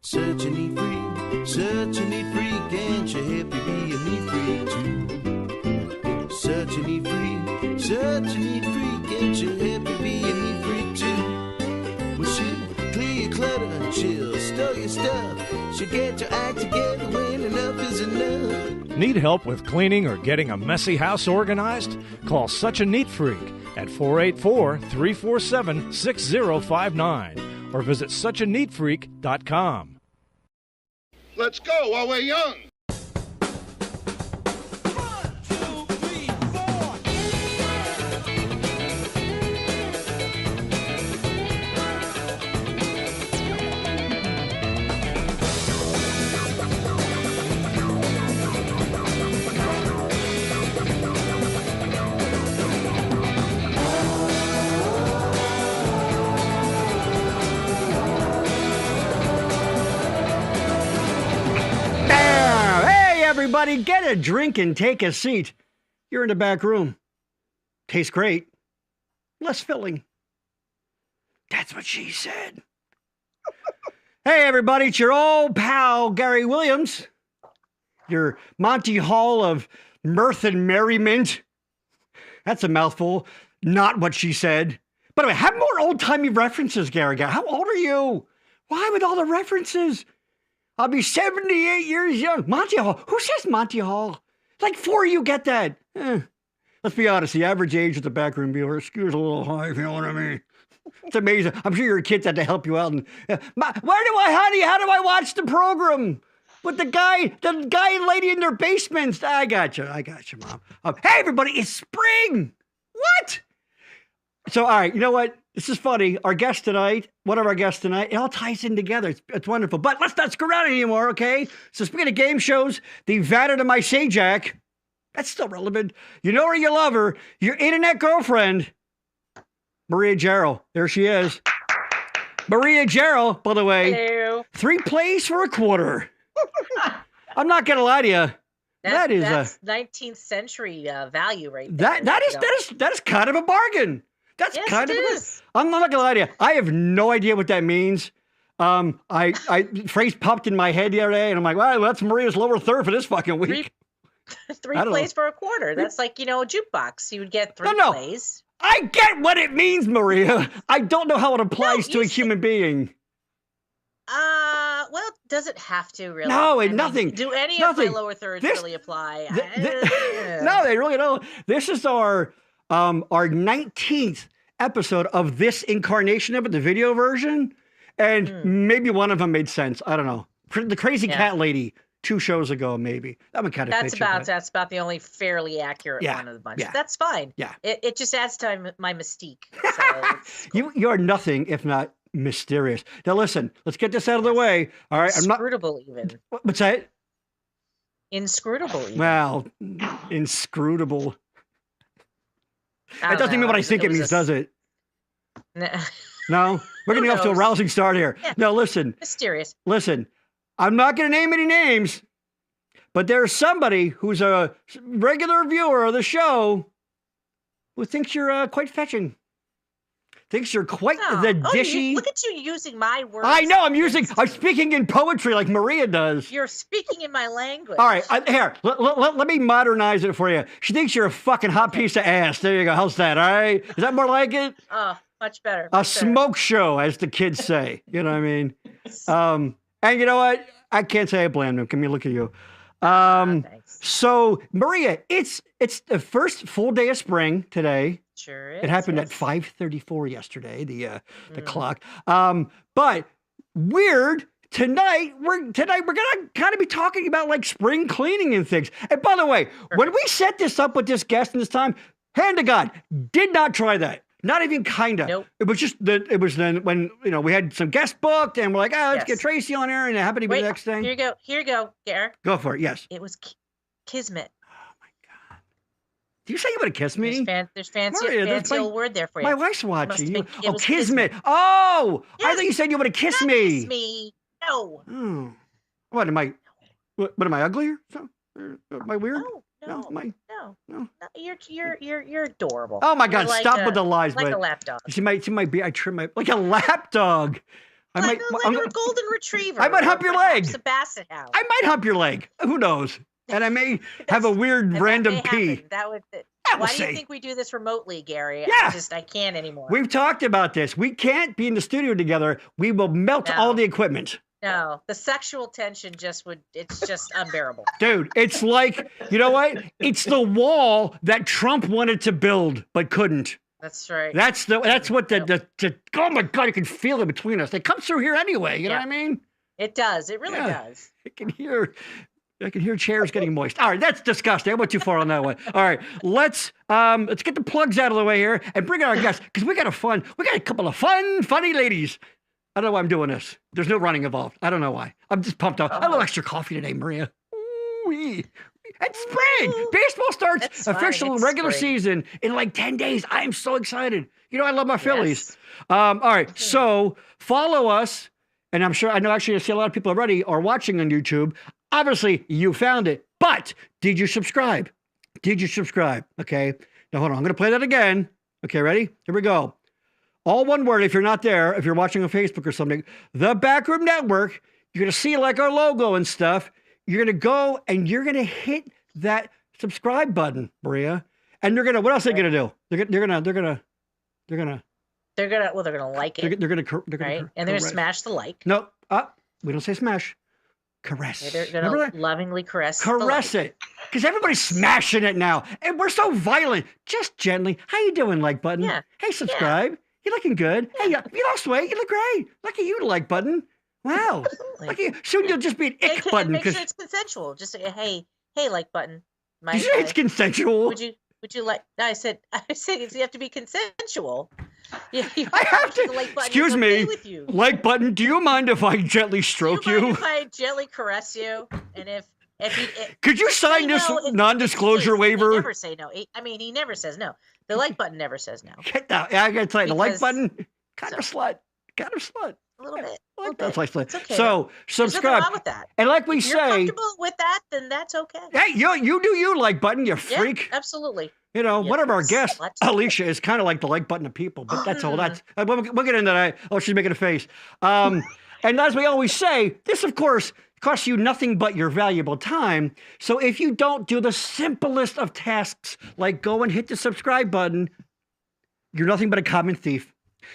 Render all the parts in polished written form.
Such a neat freak, such a neat freak, and you're happy being a neat freak too. Such a neat freak, such a neat freak, and you're happy being a neat freak too. Well, she'll clear your clutter, she'll stow your stuff, she'll get your act together when enough is enough. Need help with cleaning or getting a messy house organized? Call Such a Neat Freak at 484-347-6059 or visit suchaneatfreak.com. Let's go while we're young. Everybody, get a drink and take a seat. You're in the back room. Tastes great. Less filling. That's what she said. Hey, everybody, it's your old pal, Gary Williams. Your Monty Hall of mirth and merriment. That's a mouthful. Not what she said. By the way, have more old-timey references, Gary. How old are you? Why with all the references? I'll be 78 years young. Monty Hall. Who says Monty Hall? Like 4 of you get that. Let's be honest. The average age of the backroom viewer skews a little high, if you know what I mean. It's amazing. I'm sure your kids had to help you out. And, honey, how do I watch the program? With the guy and lady in their basements. I got you, Mom. Hey, everybody, it's spring. What? So, all right, you know what? This is funny. Our guest tonight, one of our guests tonight, it all ties in together. It's wonderful. But let's not screw around anymore, okay? So speaking of game shows, the Vanna to my Sajak, that's still relevant. You know her, you love her. Your internet girlfriend, Maria Jarrell. There she is. Maria Jarrell, by the way. Hello. 3 plays for a quarter. I'm not going to lie to you. That's 19th century value right there. That is kind of a bargain. That's yes, kind of it. I'm not gonna lie to you. I have no idea what that means. Phrase popped in my head the other day, and I'm like, well, that's Maria's lower third for this fucking week. Three plays for a quarter. That's like, a jukebox. You would get three plays. I get what it means, Maria. I don't know how it applies to a human being. Well, does it have to really? No, nothing. Do any of my lower thirds really apply? No, they really don't. This is our 19th episode of this incarnation of it, the video version, and maybe one of them made sense. I don't know. The crazy cat lady 2 shows ago, maybe that one kind of. That's about the only fairly accurate one of the bunch. Yeah. That's fine. Yeah, it just adds to my mystique. So you're nothing if not mysterious. Now listen, let's get this out of the way. All right, inscrutable even. What's that? Inscrutable even. Well, inscrutable. That doesn't mean what I think it means, does it? No, we're getting off to a rousing start here. Yeah. No, listen. Mysterious. Listen, I'm not going to name any names, but there's somebody who's a regular viewer of the show who thinks you're quite fetching. Thinks you're quite the dishy. Look at you using my words. I know. I'm speaking in poetry like Maria does. You're speaking in my language. All right. Here, let me modernize it for you. She thinks you're a fucking hot piece of ass. There you go. How's that? All right. Is that more like it? Oh, much better. A smoke show, as the kids say. You know what I mean? And you know what? I can't say I blame them. Can we look at you? So, Maria, it's the first full day of spring today. Sure is. It happened at 5:34 yesterday, the clock. But weird, tonight we're gonna kind of be talking about like spring cleaning and things. And by the way, when we set this up with this guest and this time, hand to God, did not try that. Not even kinda. Nope. It was just then when we had some guests booked and we're like, let's get Tracy on here, and it happened to be the next thing. Here you go, Garrett. Go for it. Yes. It was kismet. Do you say you want to kiss me? There's fancy old word there for you. My wife's watching you. Oh, kismet. Oh, yes. I thought you said you want to kiss me. Kiss me. No. Oh. What am I? What am I ugly or am I weird? No. You're adorable. Oh my God! Like stop with the lies. Like a lap dog. She might be. I trim my like a lap dog. Like a golden retriever. I might hump your leg. A basset hound. I might hump your leg. Who knows? And I may have a weird random pee. Why do you think we do this remotely, Gary? Yeah. I can't anymore. We've talked about this. We can't be in the studio together. We will melt all the equipment. No, the sexual tension it's just unbearable. Dude, it's like, you know what? It's the wall that Trump wanted to build but couldn't. That's right. That's what oh my God, you can feel it between us. They come through here anyway, you know what I mean? It does. It really does. I can hear chairs getting moist. All right, that's disgusting. I went too far on that one. All right, let's get the plugs out of the way here and bring in our guests because we got a couple of funny ladies. I don't know why I'm doing this. There's no running involved. I don't know why. I'm just pumped up. I have a little extra coffee today, Maria. Ooh-wee. It's spring. Baseball starts official regular season in like 10 days. I am so excited. I love my Phillies. All right, so follow us. And I know actually I see a lot of people already are watching on YouTube. Obviously, you found it. But did you subscribe? Okay. Now, hold on. I'm going to play that again. Okay, ready? Here we go. All one word if you're not there, if you're watching on Facebook or something. The Backroom Network. You're going to see like our logo and stuff. You're going to go and you're going to hit that subscribe button, Maria. And you're going to, what else are they going to do? They're going to like it. They're going to right? And they're going to smash the like. No, we don't say smash. Caress. Yeah, they're going to lovingly caress it. Because everybody's smashing it now. And we're so violent. Just gently. How you doing, like button? Yeah. Hey, subscribe. You're looking good. Hey, you lost weight. You look great. Look at you, like button. Wow. Look at you. Soon you'll just be an ick button. Make sure it's consensual. Just say, hey, like button. Did you say it's consensual? Would you like? No, I said you have to be consensual. You I have to. Like button excuse me. with you. Like button. Do you mind if I gently stroke you? Do you mind if I gently caress you? And if could you sign this non-disclosure waiver? He never say no. He never says no. The like button never says no. Get out. I gotta tell you, the like button, kind of slut. A little bit. That's like it's okay. So subscribe. There's nothing wrong with that. And like we if say, you're comfortable with that, then that's okay. Hey, you do you, like button, you freak. Yeah, absolutely. One of our guests, Alicia, is kind of like the like button of people, but that's all. That's we'll get into that. Oh, she's making a face. And as we always say, this of course costs you nothing but your valuable time. So if you don't do the simplest of tasks, like go and hit the subscribe button, You're nothing but a common thief.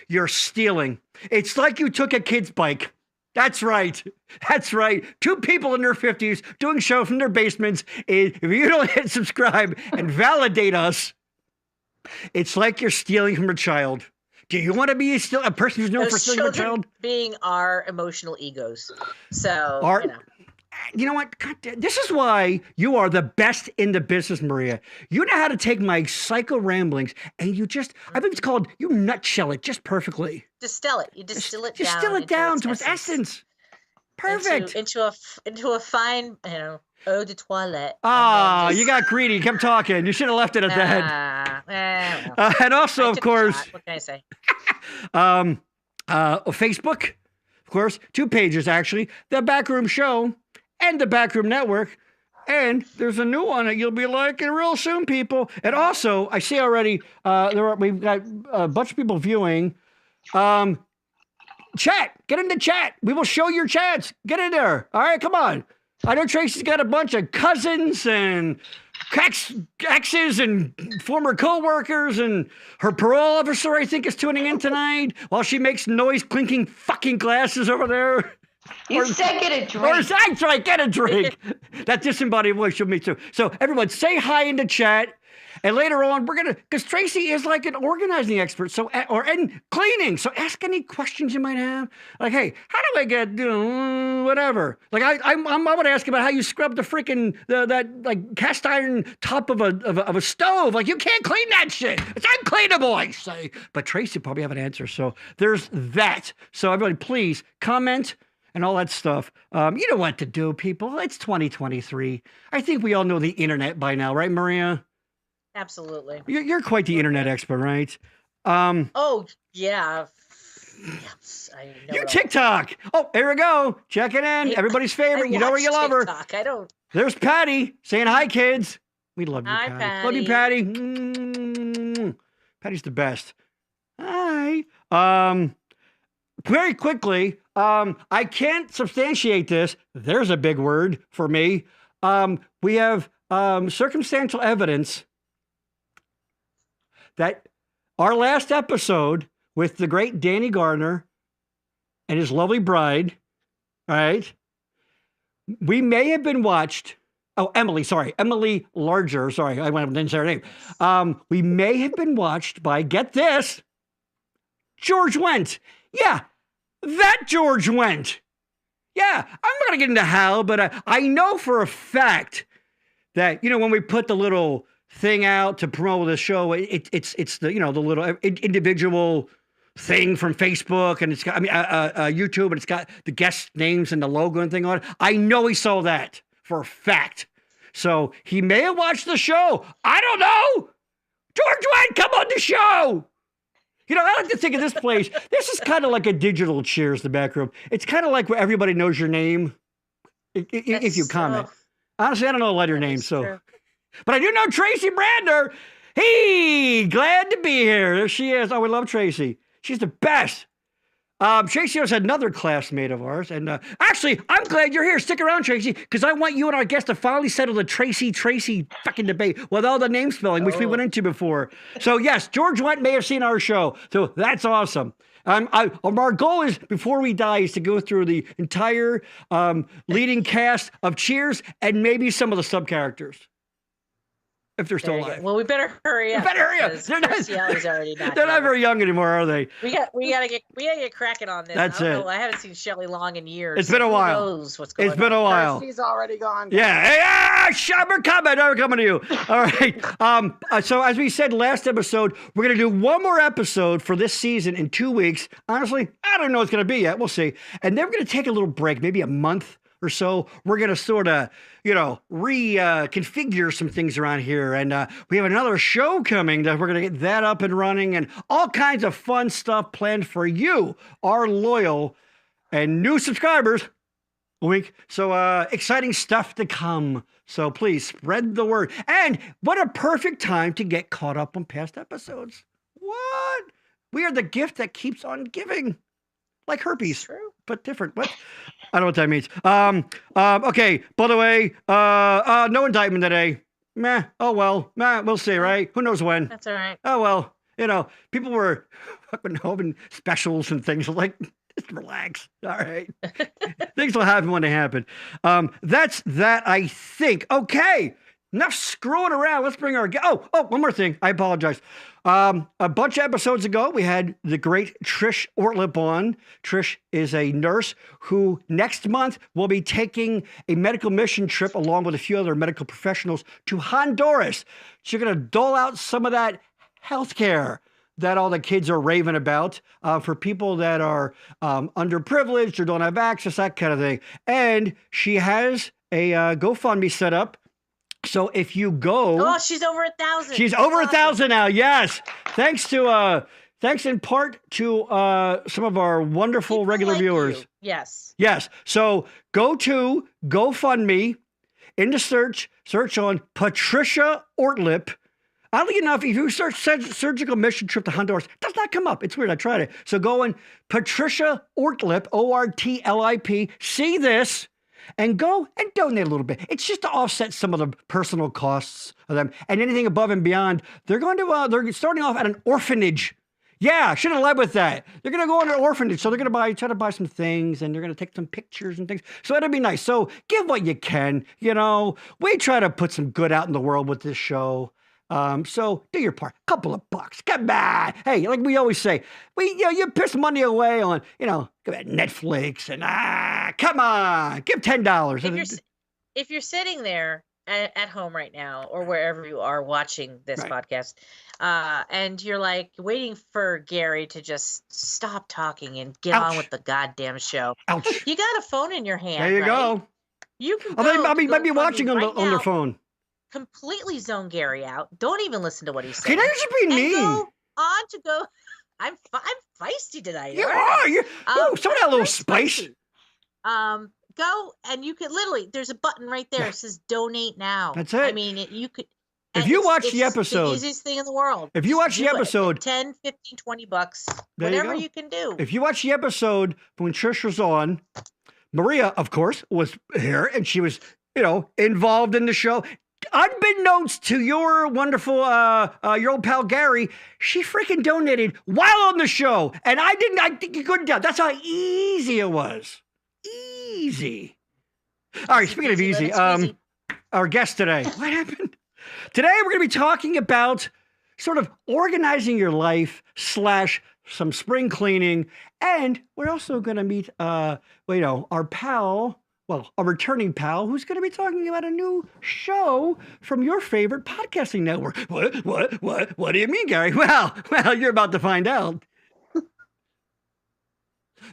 You're stealing. It's like you took a kid's bike. That's right. That's right. 2 people in their 50s doing show from their basements. If you don't hit subscribe and validate us, it's like you're stealing from a child. Do you want to be a person who's known for stealing from a child? Being our emotional egos. So, you know what? God, this is why you are the best in the business, Maria. You know how to take my psycho ramblings and you just, I think it's called, you nutshell it just perfectly. Distill it. You distill it down. Distill it down to its essence. Perfect. Into a fine, eau de toilette. You got greedy. Kept talking. You should have left it at that. And also, of course, what can I say? Facebook, of course, 2 pages actually. The Backroom Show and the Backroom Network. And there's a new one that you'll be liking real soon, people. And also, I see already we've got a bunch of people viewing. Chat. Get in the chat. We will show your chats. Get in there. All right, come on. I know Tracy's got a bunch of cousins and exes and former co-workers, and her parole officer, I think, is tuning in tonight while she makes noise clinking fucking glasses over there. You said get a drink. That's right, get a drink. That disembodied voice of me too. So everyone say hi in the chat. And later on, we're because Tracy is like an organizing expert, and cleaning. So ask any questions you might have. Like, hey, how do I get whatever? Like, I would ask about how you scrub the freaking that like cast iron top of a stove. Like, you can't clean that shit. It's uncleanable, I say. But Tracy probably have an answer. So there's that. So everybody, please comment and all that stuff. You know what to do, people. It's 2023. I think we all know the internet by now, right, Maria? Absolutely. You're quite the internet expert, right? Oh, yeah. Yes, I know. You TikTok. Oh, here we go. Checking in. Everybody's favorite. You know where you love her. I don't. There's Patti saying hi, kids. We love you, Hi, Patti. Love you, Patti. Patty's the best. Hi. Very quickly, I can't substantiate this. There's a big word for me. We have circumstantial evidence that our last episode with the great Danny Gardner and his lovely bride, right? We may have been watched. Oh, Emily Larger. Sorry, I didn't say her name. We may have been watched by, get this, George Wendt. Yeah, that George Wendt. Yeah, I'm not going to get into how, but I know for a fact that, when we put the little thing out to promote the show, it's the, the little individual thing from Facebook, and it's got, YouTube, and it's got the guest names and the logo and thing on it. I know he saw that for a fact. So he may have watched the show. I don't know. George Wendt, come on the show. I like to think of this place. This is kind of like a digital Cheers, the back room. It's kind of like where everybody knows your name if you comment. Honestly, I don't know a lot of your names, so. True. But I do know Tracy Bernard. Hey, glad to be here. There she is. Oh, we love Tracy. She's the best. Tracy is another classmate of ours. And actually, I'm glad you're here. Stick around, Tracy, because I want you and our guest to finally settle the Tracy fucking debate with all the name spelling, which we went into before. So, yes, George Wendt may have seen our show. So that's awesome. Our goal is, before we die, is to go through the entire leading cast of Cheers and maybe some of the sub-characters. If they're still alive. Well, we better hurry up. They're not very young anymore, are they? We gotta get cracking on this. That's it. I haven't seen Shelley Long in years. It's been a while. Who knows what's going on? It's been a while. She's already gone. Yeah. Hey, we're coming to you. All right. So as we said last episode, we're gonna do one more episode for this season in 2 weeks. Honestly, I don't know what it's gonna be yet. We'll see. And then we're gonna take a little break, maybe a month or so. We're going to sort of, reconfigure some things around here. And we have another show coming that we're going to get that up and running, and all kinds of fun stuff planned for you, our loyal and new subscribers. A week. So exciting stuff to come. So please spread the word. And what a perfect time to get caught up on past episodes. What? We are the gift that keeps on giving. Like herpes. True. But different. What? I don't know what that means. Okay. By the way, no indictment today. Meh. Oh, well. Meh. We'll see, right? Who knows when? That's all right. Oh, well. You know, people were fucking hoping specials and things like, just relax. All right. Things will happen when they happen. That's that, I think. Okay. Enough screwing around. Let's bring our... Oh, one more thing. I apologize. A bunch of episodes ago, we had the great Trish Ortlip on. Trish is a nurse who next month will be taking a medical mission trip along with a few other medical professionals to Honduras. She's going to dole out some of that health care that all the kids are raving about for people that are underprivileged or don't have access, that kind of thing. And she has a GoFundMe set up. So if you go... Oh, she's over 1,000. She's over 1,000 now, yes. Thanks in part to some of our wonderful People regular like viewers. you. Yes. Yes. So go to GoFundMe, into search on Patricia Ortlip. Oddly enough, if you search surgical mission trip to Honduras, it does not come up. It's weird. I tried it. So go in Patricia Ortlip, ORTLIP, see this, and go and donate a little bit. It's just to offset some of the personal costs of them. And anything above and beyond, they're starting off at an orphanage. Yeah, I should have led with that. They're going to go in an orphanage. So they're going to try to buy some things, and they're going to take some pictures and things. So it'll be nice. So give what you can. You know, we try to put some good out in the world with this show. So do your part. Couple of bucks. Come on. Hey, like we always say, you piss money away on, Netflix and come on, give $10. If you're sitting there at home right now or wherever you are watching this podcast, and you're like waiting for Gary to just stop talking and get on with the goddamn show. Ouch. You got a phone in your hand. There you go. You can. They might be watching on their phone. Completely zone Gary out. Don't even listen to what he's Okay, saying. now you're just being mean. Go on to go. I'm feisty tonight. You are. Some of that little spice. Spicy. Go and you could literally. There's a button right there. It says donate now. That's it. I mean, you could. If you watch the episode, the easiest thing in the world. If you watch the episode, 10, 15, 20 bucks, whatever you can do. If you watch the episode when Trish was on, Maria, of course, was here, and she was, involved in the show. Unbeknownst to your wonderful, your old pal Gary, she freaking donated while on the show. And I think you couldn't tell. That's how easy it was. Easy. All right, speaking of easy, our guest today. What happened? Today we're going to be talking about sort of organizing your life / some spring cleaning. And we're also going to meet, our pal, a returning pal who's going to be talking about a new show from your favorite podcasting network. What do you mean, Gary? Well, you're about to find out.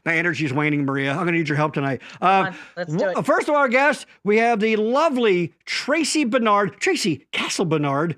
My energy's waning, Maria. I'm going to need your help tonight. Come on, let's do it. First of our guests, we have the lovely Tracy Bernard, Tracy Castle Bernard.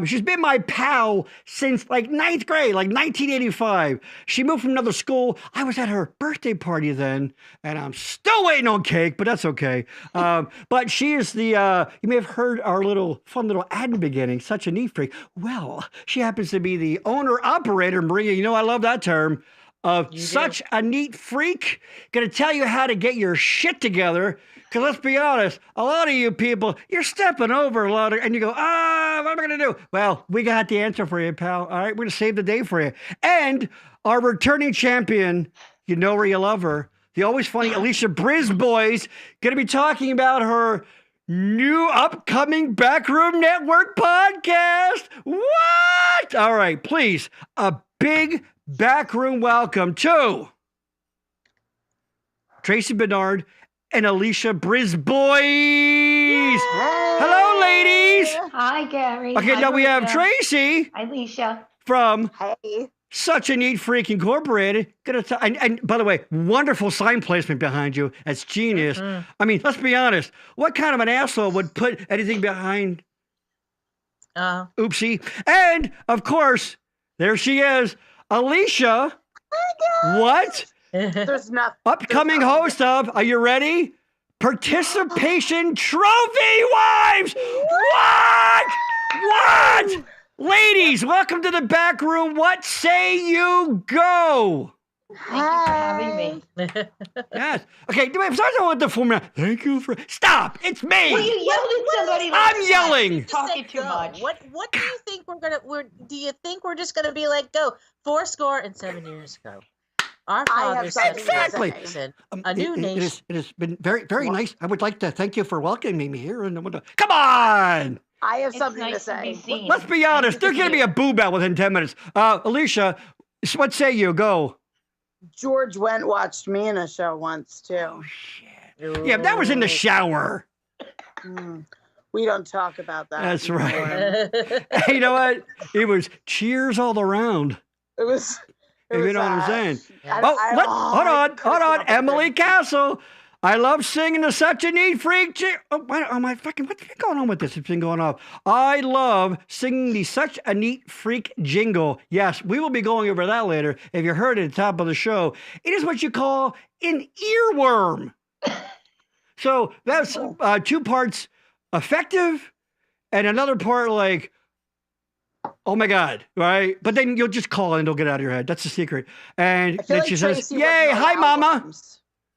She's been my pal since ninth grade, 1985. She moved from another school. I was at her birthday party then, and I'm still waiting on cake, but that's okay. But she is you may have heard our fun little ad in the beginning, such a neat freak. Well, she happens to be the owner-operator, Maria, I love that term, of such a neat freak. Gonna tell you how to get your shit together. Because let's be honest, a lot of you people, you're stepping over a lot and you go, what am I gonna do? Well, we got the answer for you, pal. All right, we're gonna save the day for you. And our returning champion, you know where you love her, the always funny Alicia Brisbois, gonna be talking about her new upcoming Backroom Network podcast. What? All right, please, a big backroom welcome to Tracy Bernard and Alicia Brisbois. Yay! Hello, ladies. Hi, Gary. Okay, now we have Tracy. Hi, Alicia. From Hey. Such a Neat Freak Incorporated. And by the way, wonderful sign placement behind you. That's genius. Mm-hmm. I mean, let's be honest. What kind of an asshole would put anything behind? Oopsie. And, of course, there she is. Alicia, what? There's nothing. Upcoming host of, are you ready? Participation Trophy Wives! What? Ladies, welcome to the back room. What say you go? Thank you for having me. Yes. Okay, do I start with the formula? Thank you for... Stop! It's me! Well, you yelled at somebody. I'm yelling! Talking too much. What do you think do you think we're just gonna be like, go 7 years ago? Our father said exactly. A new nation. It has been very, very nice. I would like to thank you for welcoming me here. And come on! I have It's something nice to say. be seen. Let's be honest. There's going to be a boob out within 10 minutes. Alicia, what say you? Go. George watched me in a show once too. Oh, shit. Yeah, that was in the shower. We don't talk about that. That's right. Hey, you know what? It was cheers all around. It was. You know what I'm saying? Hold on. Emily Castle. I love singing to Such a Neat Freak. What's been going on with this? It's been going off. I love singing the Such a Neat Freak jingle. Yes, we will be going over that later. If you heard it at the top of the show, it is what you call an earworm. So that's 2 parts effective and another part like, oh my God, right? But then you'll just call and it'll get out of your head. That's the secret. And then she says, yay, hi, Mama.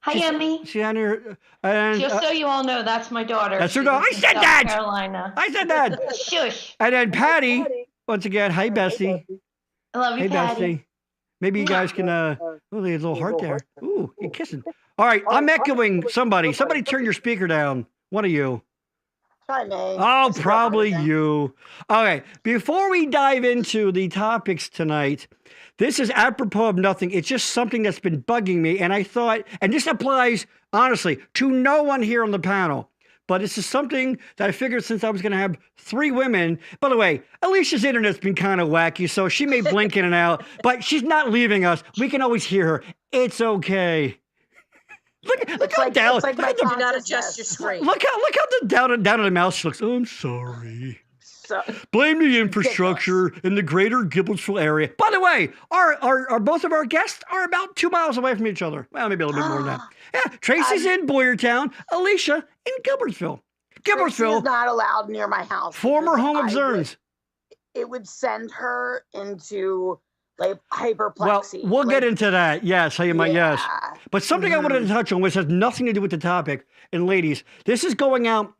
Hi, Emmy. She's on her. And, Just so you all know, that's my daughter. That's her She daughter. lives I in said South that. Carolina. I said that. Shush. And then Patti, once again, hi, Bessie. I love you, Hey, Patti. Bessie. Maybe you guys can, oh, there's a little heart there. Ooh, you're kissing. All right, I'm echoing somebody. Somebody turn your speaker down. One of you. Try me. Oh, probably you. Okay, before we dive into the topics tonight, this is apropos of nothing. It's just something that's been bugging me. And I thought, and this applies, honestly, to no one here on the panel. But this is something that I figured since I was going to have 3 women. By the way, Alicia's internet's been kind of wacky, so she may blink in and out. But she's not leaving us. We can always hear her. It's okay. Look how down. Like Do not adjust your screen. Look how down in the mouth she looks. Oh, I'm sorry. Blame the infrastructure in the greater Gibblesville area. By the way, our both of our guests are about 2 miles away from each other. Well, maybe a little bit more than that. Yeah, Tracy's in Boyertown, Alicia in Gilbertsville. Gilbertsville is not allowed near my house. Former home of Zerns. It would send her into like hyperplexy. Well, we'll get into that. Yes, yes. But something I wanted to touch on, which has nothing to do with the topic, and ladies, this is going out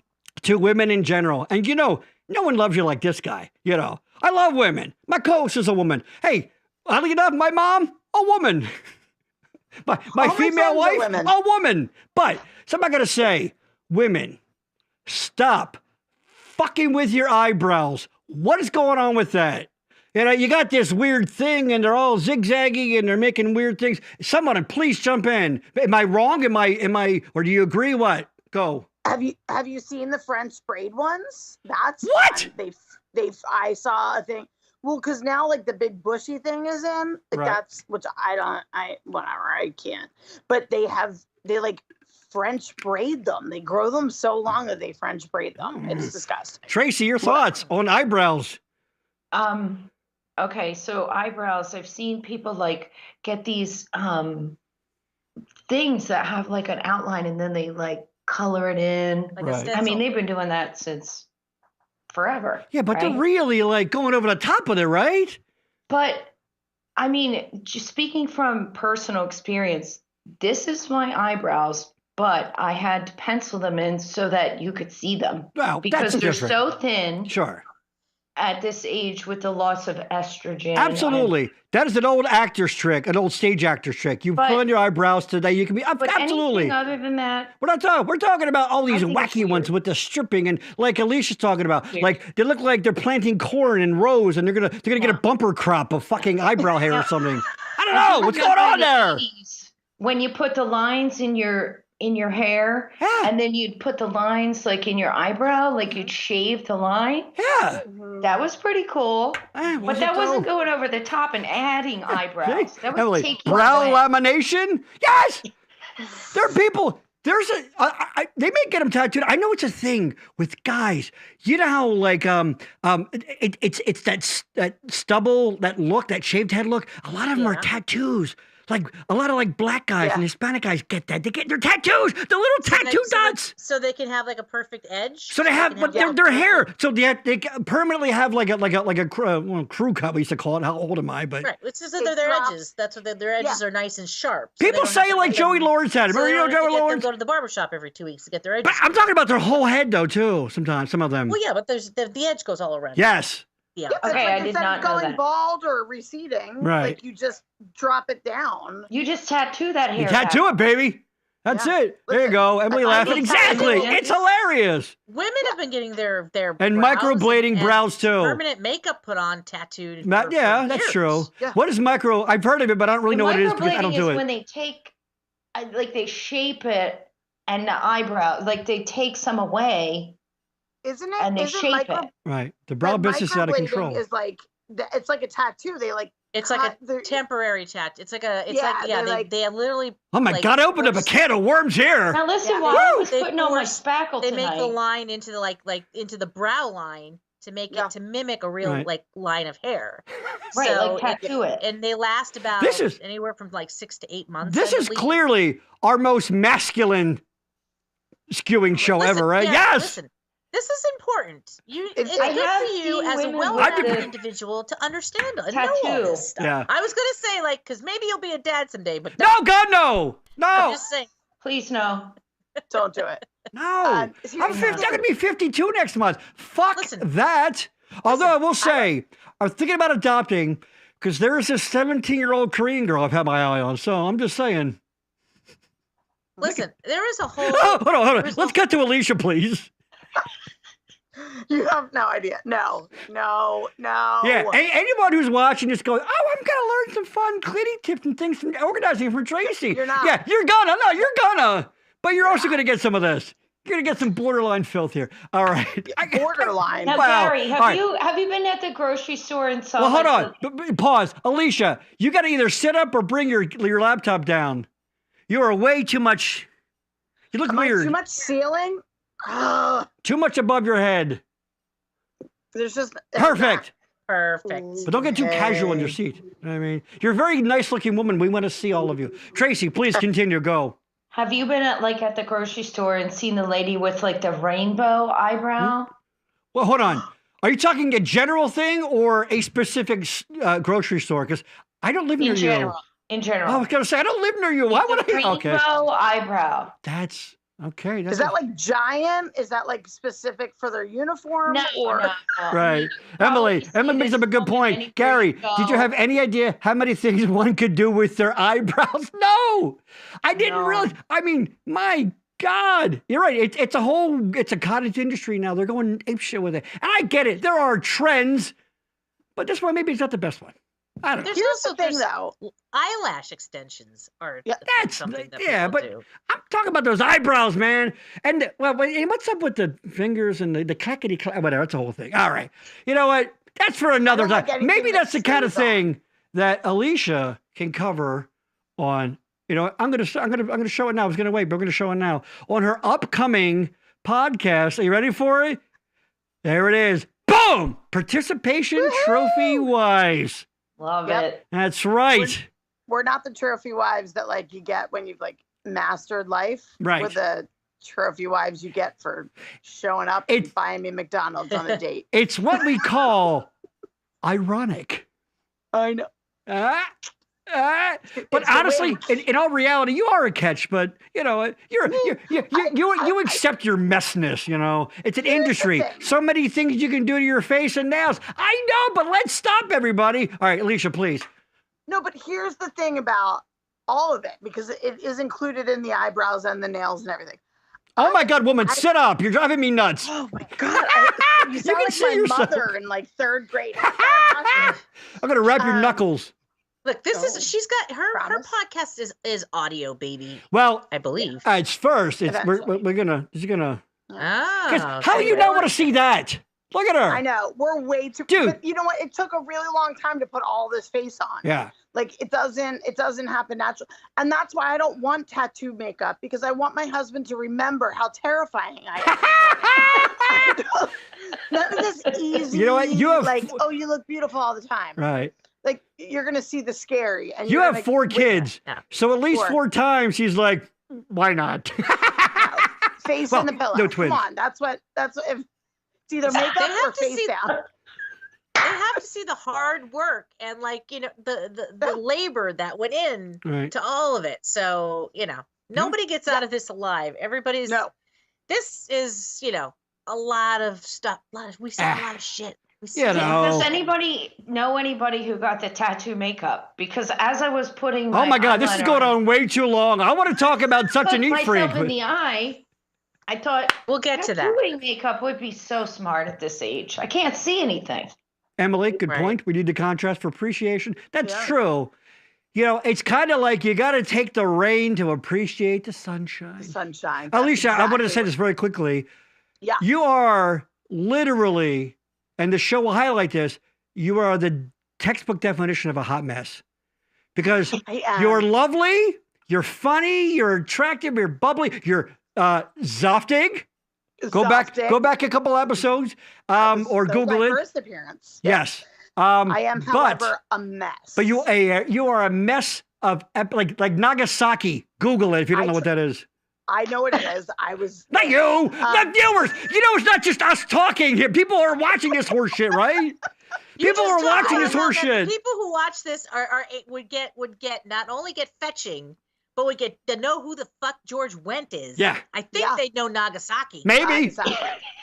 to women in general. And no one loves you like this guy. I love women. My co-host is a woman. Hey, oddly enough, my mom, a woman. my female wife, a woman. But somebody got to say, women, stop fucking with your eyebrows. What is going on with that? You got this weird thing, and they're all zigzagging, and they're making weird things. Someone, please jump in. Am I wrong? Am I, or do you agree? What? Go. Have you seen the French braid ones? That's what I saw a thing. Well, because now like the big bushy thing is in. Like, right. That's which I can't. But they like French braid them. They grow them so long that they French braid them. It's disgusting. Tracy, your thoughts on eyebrows? Okay, so eyebrows. I've seen people like get these things that have like an outline, and then they like color it in. Right. I mean, they've been doing that since forever. Yeah, but they're really like going over the top of it, right? But I mean, just speaking from personal experience, this is my eyebrows, but I had to pencil them in so that you could see them. Well, because that's they're different. so thin. Sure. At this age with the loss of estrogen. Absolutely. That is an old actor's trick, an old stage actor's trick. You pull in your eyebrows today, you can be absolutely. Anything other than that. We're talking about all these wacky ones with the stripping, and like Alicia's talking about, like they look like they're planting corn in rows, and they're gonna get a bumper crop of fucking eyebrow hair or something. I don't know what's going on there. When you put the lines in your hair, and then you'd put the lines like in your eyebrow, like you'd shave the line. Yeah. That was pretty cool. But that wasn't going over the top and adding eyebrows. That was Emily, taking brow away. lamination? Yes! There are people, they may get them tattooed. I know it's a thing with guys. You know how like, it's that stubble, that look, that shaved head look. A lot of them are tattoos. Like a lot of like black guys and Hispanic guys get that. They get their tattoos, the little tattoo dots. So they can have like a perfect edge. So they have, but their hair. So they permanently have like a crew cut. We used to call it. How old am I? But right, it's just that they're their edges. That's what their edges are nice and sharp. So people say like Joey Lawrence had it. Remember Joey Lawrence? Go to the barbershop every 2 weeks to get their edges. But I'm talking about their whole head though too. Sometimes some of them. Well, yeah, but there's the edge goes all around. Yes. Yeah. Okay, I did not know going that. bald or receding, like you just drop it down. You just tattoo that hair. You tattoo it, baby. That's it. There you go. Emily laughing. Exactly. It's hilarious. Women have been getting their and microblading brows too. Permanent makeup put on, tattooed. Yeah, that's true. Yeah. What is micro? I've heard of it, but I don't really know what it is because I don't do it. When they take, like they shape it and the eyebrow, like they take some away. Isn't it? And they shape it. Right. The brow business is out of control. Is like it's like a tattoo. They like it's like a temporary tattoo. It's like they literally. Oh my God! I opened up a can of worms here. Now listen, while I was putting on my spackle they tonight, make the line into the like into the brow line to make it to mimic a real like line of hair. Right, so like tattoo it. And they last about anywhere from like 6 to 8 months. This is clearly our most masculine skewing show ever, right? Yes. Listen. This is important. It's good for you as a well-rounded individual to understand and know all this stuff. Yeah. I was going to say, like, because maybe you'll be a dad someday, but no, God, no. I'm just saying. Please, no. Don't do it. No. I'm going to be 52 next month. Fuck that. Although I will say, I'm thinking about adopting because there is this 17-year-old Korean girl I've had my eye on. So I'm just saying. Listen, there is a whole. Oh, hold on. Let's cut to Alicia, please. You have no idea. No. Yeah, anyone who's watching this going, oh, I'm going to learn some fun cleaning tips and things from organizing from Tracy. You're not. Yeah, you're gonna. But you're also going to get some of this. You're going to get some borderline filth here. All right. Borderline. Now, Gary, have you been at the grocery store and saw... Well, hold on. Pause. Alicia, you got to either sit up or bring your laptop down. You are way too much... You look weird. Too much ceiling? Too much above your head. There's just perfect. But don't get too casual in your seat. I mean, you're a very nice-looking woman. We want to see all of you. Tracy, please continue. Go. Have you been at the grocery store and seen the lady with like the rainbow eyebrow? Well, hold on. Are you talking a general thing or a specific grocery store? Because I don't live near you. In general. I was going to say I don't live near you. Why would I? Rainbow eyebrow. That's. Okay. Is that like giant? Is that like specific for their uniform? No. Right. Emily brings up a good point. Gary, did you have any idea how many things one could do with their eyebrows? No. I didn't realize. I mean, my God. You're right. It's a cottage industry now. They're going apeshit with it. And I get it. There are trends, but this one maybe it's not the best one. I don't know. There's also thing though. Eyelash extensions are something that people do. I'm talking about those eyebrows, man. And what's up with the fingers and the clackety clack? Whatever, that's the whole thing. All right, you know what? That's for another time. Maybe that's the kind of thing that Alicia can cover on. You know, I'm gonna show it now. I was gonna wait, but we're gonna show it now on her upcoming podcast. Are you ready for it? There it is. Boom! Participation trophy wives. Love it. That's right. We're not the trophy wives that like you get when you've like mastered life. Right. We're the trophy wives you get for showing up and buying me McDonald's on a date. It's what we call ironic. I know. But honestly, in all reality, you are a catch. But you know, you accept your messness. You know, it's an industry. So many things you can do to your face and nails. I know, but let's stop, everybody. All right, Alicia, please. No, but here's the thing about all of it, because it is included in the eyebrows and the nails and everying. Oh my God, woman, sit up! You're driving me nuts. Oh my God, you sound like my mother in like 3rd grade. I'm gonna wrap your knuckles. Look, she's got her podcast is audio, baby. Well, I believe it's first. We're gonna. Oh, how do you not want to see that? Look at her. I know we're way too. Dude, but you know what? It took a really long time to put all this face on. Yeah. Like it doesn't happen naturally, and that's why I don't want tattoo makeup, because I want my husband to remember how terrifying I am. None of this easy. You know what? You have like, oh, you look beautiful all the time. Right. like you're gonna see the scary. And You you're have gonna 4 witness- kids, so at least 4 times she's like, why not? Face Well, in the pillow. no twins. Come on, that's what if it's either makeup or face down. They have to see the hard work and like, you know, the labor that went in to all of it. So, you know, nobody gets out of this alive. Everybody's this is, you know, a lot of stuff. We saw a lot of shit. Does anybody know anybody who got the tattoo makeup? Because as I was putting my oh my God, this is going on way too long. I want to talk about such a neat freak. in the eye, I thought we'll get to that. Tattooing makeup would be so smart at this age. I can't see anything. Emily, good point. We need the contrast for appreciation. That's true. You know, it's kind of like you got to take the rain to appreciate the sunshine. Sunshine. Alicia, I want to say this very quickly. Yeah. You are literally, and the show will highlight this, you are the textbook definition of a hot mess. Because you're lovely, you're funny, you're attractive, you're bubbly, you're zoftig. Go back a couple episodes, or Google it. First appearance. Yes. I am, however, a mess. But you are a mess of like Nagasaki. Google it if you don't know what that is. I know what it is. I was not you, the viewers. You know, it's not just us talking here. People are watching this horse shit, right? People are watching this horse shit. People who watch this would get not only get fetching, but would get to know who the fuck George Wendt is. Yeah. I think they'd know Nagasaki. Maybe.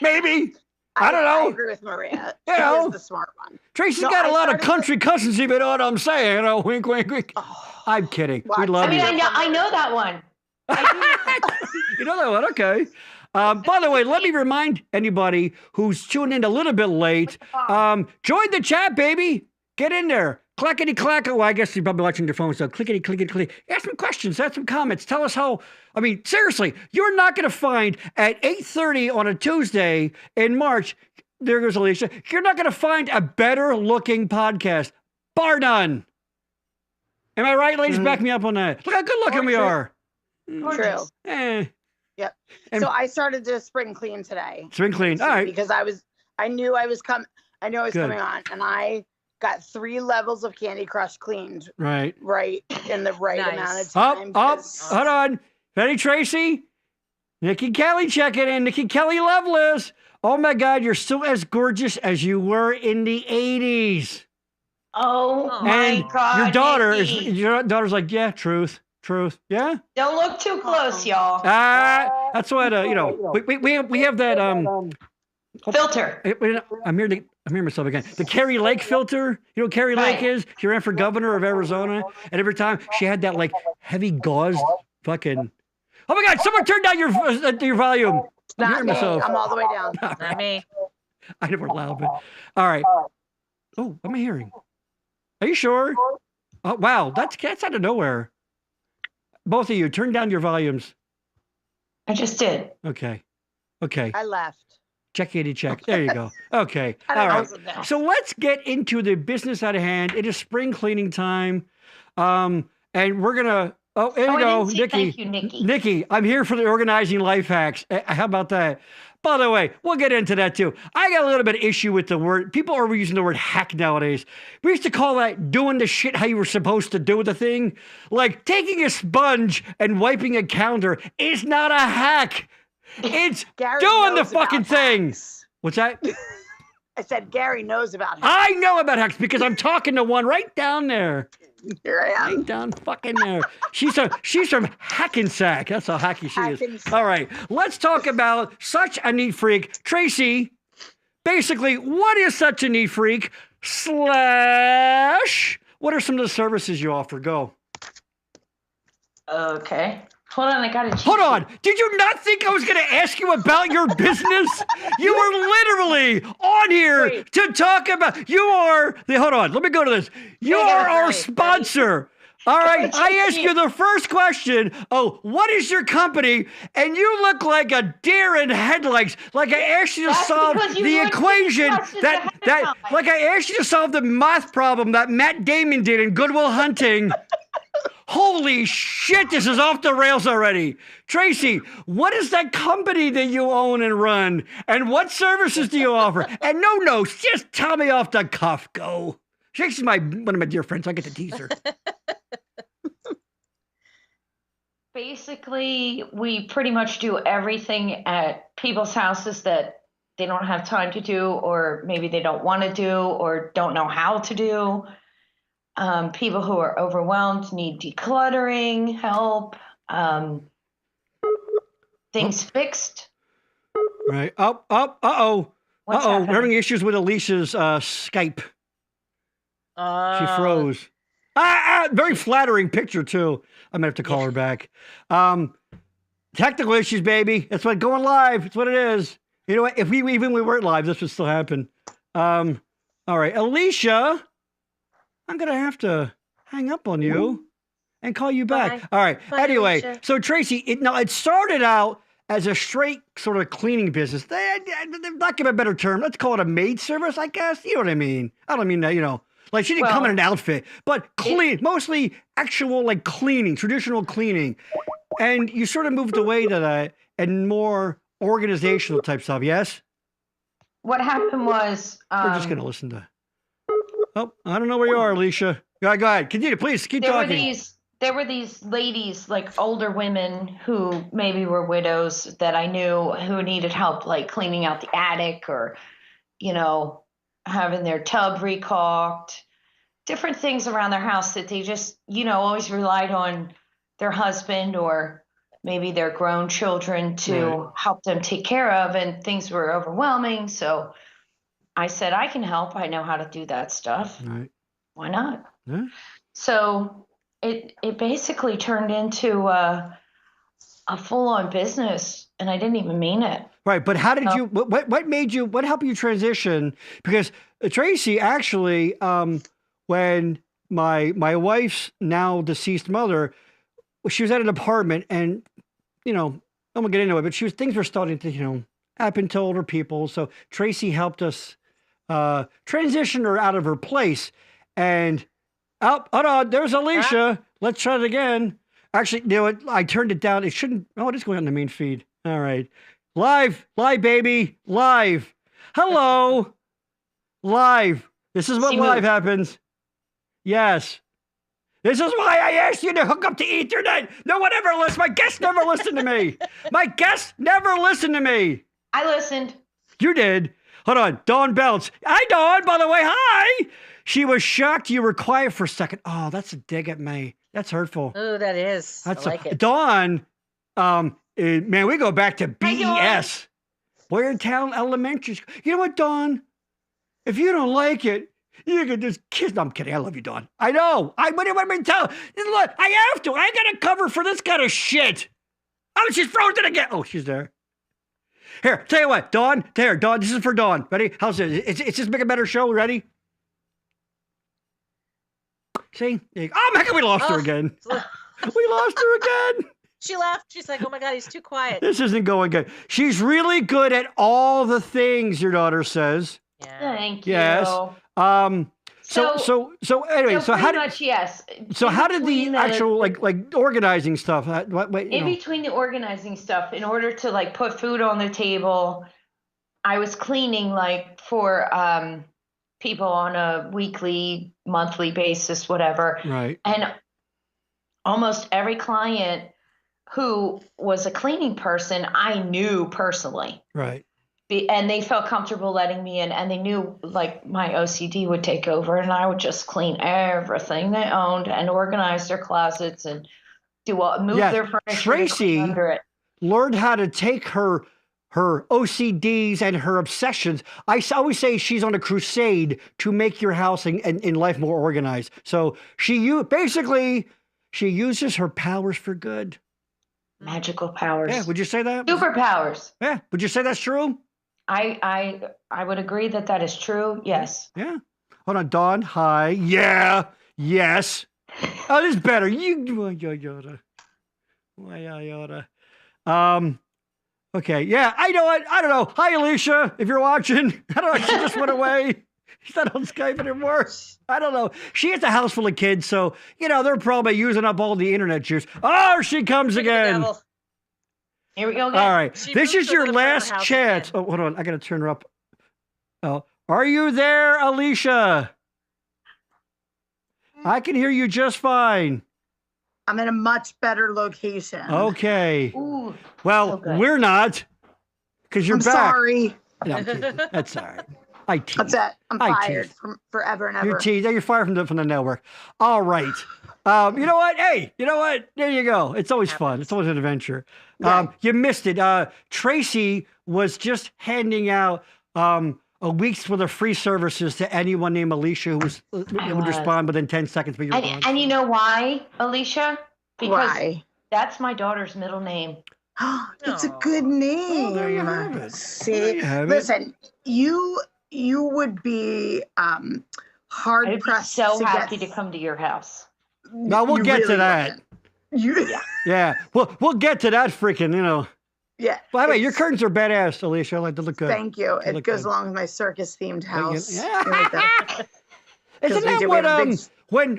Maybe. I don't know. I agree with Maria. You She know, is the smart one. Tracy's got a lot of country cousins, if you know what I'm saying. You know, wink, wink, wink. I'm kidding. We love you. I know that one. You know that one? Okay. By the way, let me remind anybody who's tuned in a little bit late, join the chat, baby. Get in there. Clackety clack. Well, I guess you're probably watching your phone, so clickety clickety click. Ask some questions, ask some comments. Tell us how. I mean, seriously, you're not going to find at 8:30 on a Tuesday in March. There goes Alicia. You're not going to find a better looking podcast, bar none. Am I right, ladies? Back me up on that. Look how good looking we are. True. Yep. So I started to spring clean today. Spring clean. All right. Because I knew I was coming on, and I got 3 levels of Candy Crush cleaned. Right in the amount of time. Hold on. Ready, Tracy? Nikki Kelly checking in. Nikki Kelly Loveless. Oh my God, you're still as gorgeous as you were in the 80s. Oh my God. Your daughter's like, yeah, truth. Yeah. Don't look too close, y'all. That's what you know. We have that filter. I'm hearing myself again. The Carrie Lake filter. You know what Carrie Lake is? She ran for governor of Arizona, and every time she had that like heavy gauze fucking. Oh my God! Someone turn down your volume. I'm hearing myself. I'm all the way down. Not me. I never loud, but all right. Oh, what am I hearing? Are you sure? Oh wow, that's out of nowhere. Both of you, turn down your volumes. I just did. Okay. I left. Checkity check. There you go. Okay. All right. So let's get into the business at hand. It is spring cleaning time. And we're going to, here you go, Nikki. Thank you, Nikki. Nikki, I'm here for the organizing life hacks. How about that? By the way, we'll get into that too. I got a little bit of issue with the word. People are using the word hack nowadays. We used to call that doing the shit how you were supposed to do the thing. Like taking a sponge and wiping a counter is not a hack. It's doing the fucking thing. Hacks. What's that? I said Gary knows about hacks. I know about hacks because I'm talking to one right down there. Here I am. Right down fucking there. She's from Hackensack. That's how hacky she is. All right. Let's talk about such a neat freak. Tracy, basically, what is such a neat freak? / what are some of the services you offer? Go. Okay. Hold on, I got to Hold on. Did you not think I was going to ask you about your business? You were literally on here to talk about. Hold on. Let me go to this. You are our sponsor. All right. I ask you the first question. Oh, what is your company? And you look like a deer in headlights. Like I asked you to solve the equation like I asked you to solve the math problem that Matt Damon did in Good Will Hunting. Holy shit, this is off the rails already. Tracy, what is that company that you own and run? And what services do you offer? And no notes, just tell me off the cuff. Go. She's one of my dear friends. I get to tease her. Basically, we pretty much do everything at people's houses that they don't have time to do, or maybe they don't want to do, or don't know how to do. People who are overwhelmed need decluttering help, things fixed. Right. Uh-oh. What's We're happening? having issues with Alicia's Skype. She froze. Very flattering picture, too. I'm going to have to call her back. Technical issues, baby. That's what going live. It's what it is. You know what? If we weren't live, this would still happen. All right. Alicia, I'm going to have to hang up on you and call you back. Bye. All right. Bye, Anyway, Alicia. so Tracy, it started out as a straight sort of cleaning business. Not give a better term. Let's call it a maid service, I guess. You know what I mean? I don't mean that, like she didn't come in an outfit, but mostly actual like cleaning, traditional cleaning. And you sort of moved away to that and more organizational type stuff, yes? What happened was We're just going to listen to. Oh, I don't know where you are, Alicia. Go ahead. Continue, please. Keep talking. There were these ladies, like older women who maybe were widows that I knew who needed help, like cleaning out the attic or, having their tub recaulked, different things around their house that they just, always relied on their husband or maybe their grown children to help them take care of, and things were overwhelming. So I said, I can help. I know how to do that stuff. Right. Why not? Yeah. So it basically turned into a full-on business, and I didn't even mean it. Right, but how did you? What helped you transition? Because Tracy actually, when my wife's now deceased mother, she was at an apartment, and I'm gonna get into it, but things were starting to happen to older people. So Tracy helped us transition her out of her place, and hold on, there's Alicia. Let's try it again. Actually, I turned it down. It shouldn't. Oh, it is going on the main feed. All right. Live, baby, live. Hello, live. This is what live happens. Yes. This is why I asked you to hook up to Ethernet. No one ever listens. My guests never listen to me. My guests never listen to me. I listened. You did. Hold on. Dawn Belts. Hi, Dawn, by the way. Hi. She was shocked you were quiet for a second. Oh, that's a dig at me. That's hurtful. Oh, that is. I like it. Dawn, man, we go back to BES. Boyertown Elementary School. You know what, Dawn? If you don't like it, you can just kiss. No, I'm kidding. I love you, Dawn. I know. What do you want me to tell? Look, I have to. I got to cover for this kind of shit. Oh, she's frozen again. Oh, she's there. Here, tell you what, Dawn. There, Dawn. This is for Dawn. Ready? How's it? It's just make a better show. Ready? See? Oh, my God, we lost her again. We lost her again. She left. She's like, oh my God, he's too quiet. This isn't going good. She's really good at all the things, your daughter says. Yeah. Thank you. Yes. So anyway, so how did yes. So how did the actual like organizing stuff? Between the organizing stuff, in order to put food on the table, I was cleaning for people on a weekly, monthly basis, whatever. Right. And almost every client who was a cleaning person, I knew personally. Right. And they felt comfortable letting me in, and they knew my OCD would take over, and I would just clean everything they owned and organize their closets and move their furniture. Tracy under it. learned how to take her OCDs and her obsessions. I always say she's on a crusade to make your house and life more organized. So she uses her powers for good. Magical powers. Yeah, would you say that? Superpowers. Yeah, would you say that's true? I would agree that is true. Yes. Yeah. Hold on, Dawn. Hi. Yeah. Yes. Oh, this is better. Yoda. Okay. Yeah, I know it. I don't know. Hi, Alicia, if you're watching. I don't know. She just went away. She's not on Skype anymore. I don't know. She has a house full of kids, so, they're probably using up all the internet juice. Oh, she comes again. Here we go again. All right. She This moved is to your live in her last house chance. again. Oh, hold on. I got to turn her up. Oh, are you there, Alicia? I can hear you just fine. I'm in a much better location. Okay. Ooh, Well, so we're not, because you're I'm back. Sorry. No, I'm kidding. That's all right. I tease. That's it. I'm I fired tease. from forever and ever. You're teased. You're fired from the network. All right. You know what? Hey, you know what? There you go. It's always fun. It's always an adventure. Yeah. You missed it. Tracy was just handing out a week's worth of free services to anyone named Alicia who would respond within 10 seconds. But and you know why, Alicia? Because Why? that's my daughter's middle name. It's a good name. Oh, there you have it. See, There you have it. listen, you would be hard I'd be pressed. so happy to come to your house. No, we'll You get to really that. wouldn't. Yeah, we'll get to that freaking, Yeah. By the way, your it's- curtains are badass, Alicia. I like to look good. Thank you. They It look goes good. along with my circus themed house. Yeah. You like that? Isn't we that do- we what have a big-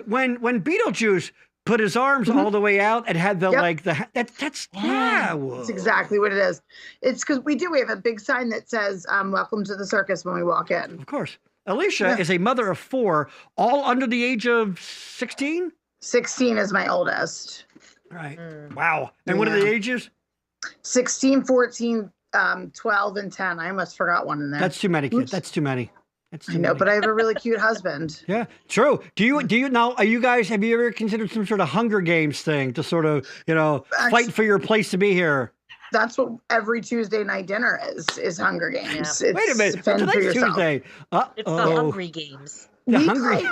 when Beetlejuice put his arms all the way out and had the Yep. that's whoa. That's exactly what it is. It's because we have a big sign that says "Welcome to the circus" when we walk in. Of course. Alicia is a mother of 4, all under the age of 16? 16 is my oldest. Right. Wow. And what are the Yeah. ages? 16, 14, 12, and 10. I almost forgot one in there. That's too many kids. Oops. That's too many. That's too I know, many. but I have a really cute husband. Yeah, true. Do you now? Are you guys? Have you ever considered some sort of Hunger Games thing to sort of fight for your place to be here? That's what every Tuesday night dinner is Hunger Games. Yeah. It's Wait a minute. fend for Tonight's yourself. Tuesday. It's the Hungry Games. The We Hungry. play-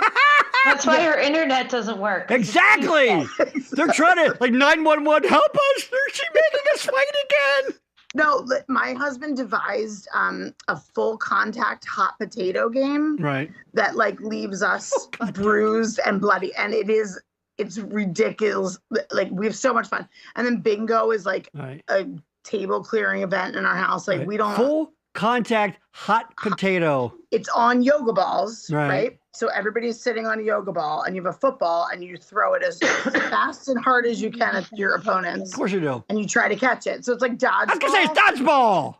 That's why her internet doesn't work. Exactly. They're trying to 911 help us. They're making us fight again. No, my husband devised a full contact hot potato game Right. that leaves us bruised and bloody, and it's ridiculous. Like, we have so much fun. And then bingo is Right. a table clearing event in our house. Like, Right. we don't. Full contact hot potato. It's on yoga balls, Right. right? So everybody's sitting on a yoga ball, and you have a football, and you throw it as fast and hard as you can at your opponents, Of course you do. and you try to catch it. So it's like dodgeball. I was gonna say it's dodgeball.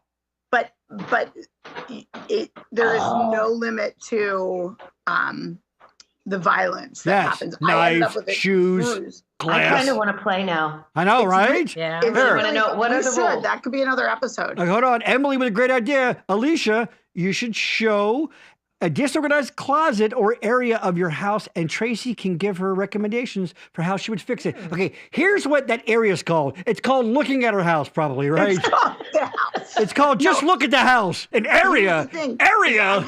but there is no limit to the violence that Yes. happens. I ended up Knives, with a shoes, bruise. I glass. kind of want to play now. I know, It's- right? Yeah. It's Here. I wanna know, what we are the should. rules? That could be another episode. Hold on. Emily with a great idea. Alicia, you should show a disorganized closet or area of your house, and Tracy can give her recommendations for how she would fix it. Okay, here's what that area is called. It's called looking at her house, probably, right? It's called the house. It's called just look at the house. An area. Here's the thing. Area.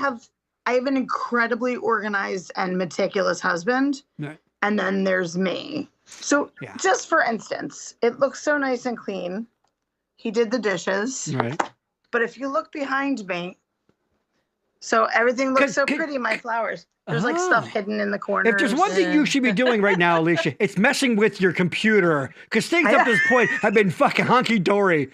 I have an incredibly organized and meticulous husband, Right. and then there's me. So Yeah. just for instance, it looks so nice and clean. He did the dishes. Right. But if you look behind me, so everything looks so Could- pretty, my flowers. There's Ah. stuff hidden in the corners. If there's one thing you should be doing right now, Alicia, it's messing with your computer. Because things up to this point have been fucking honky-dory.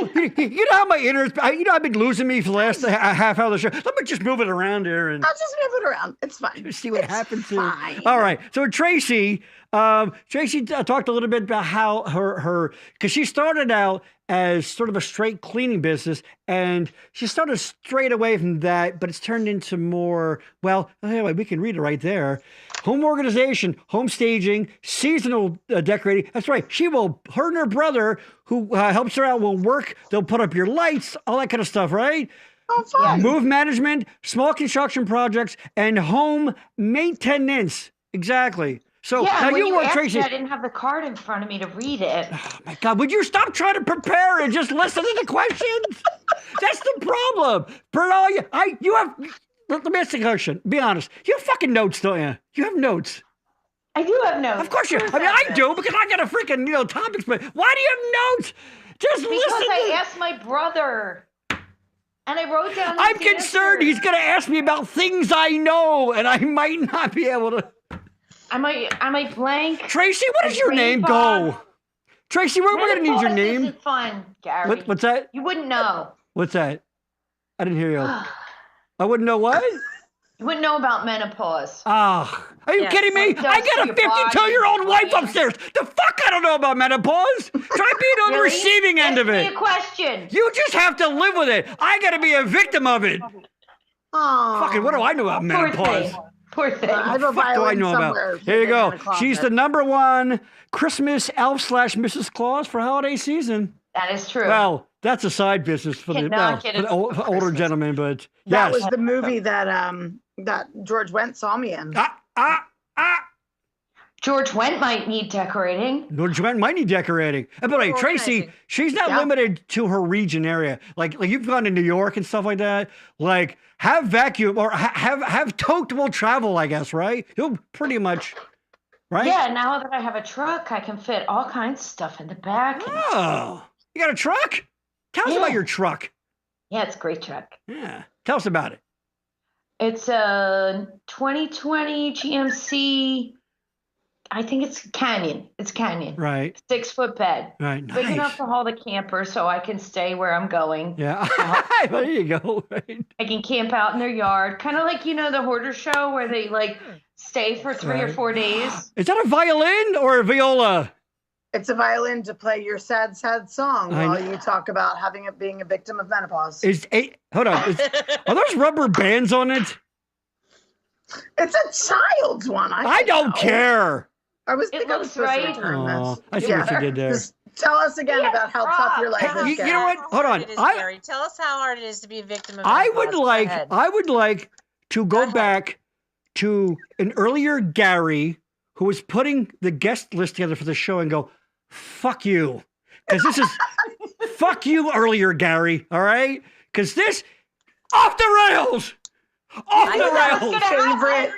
You know how my internet, I've been losing me for the last half hour of the show. Let me just move it around here and I'll just move it around. It's fine. see what It's happens to fine. All right. So Tracy talked a little bit about how her because she started out as sort of a straight cleaning business, and she started straight away from that, but it's turned into more, well, anyway, we can read it right there. Home organization, home staging, seasonal decorating. That's right. Her and her brother, who helps her out, will work. They'll put up your lights, all that kind of stuff, right? Oh, fine. Move management, small construction projects, and home maintenance. Exactly. So Yeah, now when you you work, asked Tracy. me, I didn't have the card in front of me to read it. Oh my God, would you stop trying to prepare and just listen to the questions? That's the problem. Bernard, let me ask you a question. Be honest. You have fucking notes, don't you? You have notes. I do have notes. Of course you. I do because I got a freaking topics. But why do you have notes? Just Because listen. I asked my brother, and I wrote down. I'm his concerned answers. he's going to ask me about things I know, and I might not be able to. I might blank. Tracy, what does your name go? Tracy, we're going to need your Menopause name. Isn't fun, Gary. What's that? You wouldn't know. What's that? I didn't hear you. I wouldn't know what? You wouldn't know about menopause. Ah, are you Yes. kidding me? What it does I got to a your body, 52-year-old wife brain. upstairs. The fuck I don't know about menopause. Try being on the Really? receiving end Ask of me it. a question. You just have to live with it. I got to be a victim of it. Oh, Fucking, what do I know about Poor menopause? thing. Poor thing. I have a Fuck do I violin know somewhere. about? There you hidden in go. a closet. She's the #1 Christmas elf / Mrs. Claus for holiday season. That is true. Well, that's a side business for the, Cannot get for the it older Christmas. gentlemen, but That yes. was the movie that George Wendt saw me in. George Wendt might need decorating. George Wendt might need decorating. And by the way, Tracy, Organizing. she's not limited to her region area. Like you've gone to New York and stuff like that. Like have vacuum or have tote will travel, I guess, right? You'll pretty much, right? Yeah, now that I have a truck, I can fit all kinds of stuff in the back. Oh, you got a truck? Tell us about your truck. Yeah, it's a great truck. Yeah, tell us about it. It's a 2020 GMC. I think it's Canyon. It's Canyon. Right. 6-foot bed. Right. Big enough Nice. to hold a camper so I can stay where I'm going. Yeah. There you go. Right. I can camp out in their yard. Kind of like, the hoarder show where they like stay for 3 or 4 days. Is that a violin or a viola? It's a violin to play your sad, sad song I while know. you talk about being a victim of menopause. Hold on. Are those rubber bands on it? It's a child's one. I don't know. care. I was It thinking I was looks supposed to right. return Oh, this. I see what you did there. Just tell us again Yes, about how tough your life Hey, is. you know what? Hold on. Gary. Tell us how hard it is to be a victim of I menopause. would Go ahead. like to go ahead. back to an earlier Gary who was putting the guest list together for the show and go, fuck you. Because this is fuck you earlier, Gary. All right? Because this off the rails. Off I the know that was rails. gonna Favorite.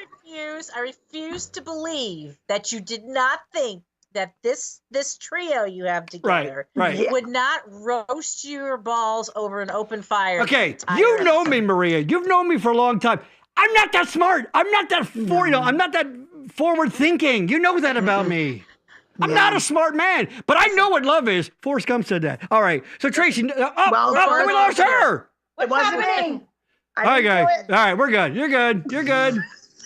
I refuse to believe that you did not think that this trio you have together Right. would not roast your balls over an open fire. Okay, you know me, Maria. You've known me for a long time. I'm not that smart. I'm not that I'm not that forward thinking. You know that about me. I'm not a smart man, but I know what love is. Forrest Gump said that. All right. So Tracy, we lost her. It wasn't me. All right, guys. All right, we're good. You're good.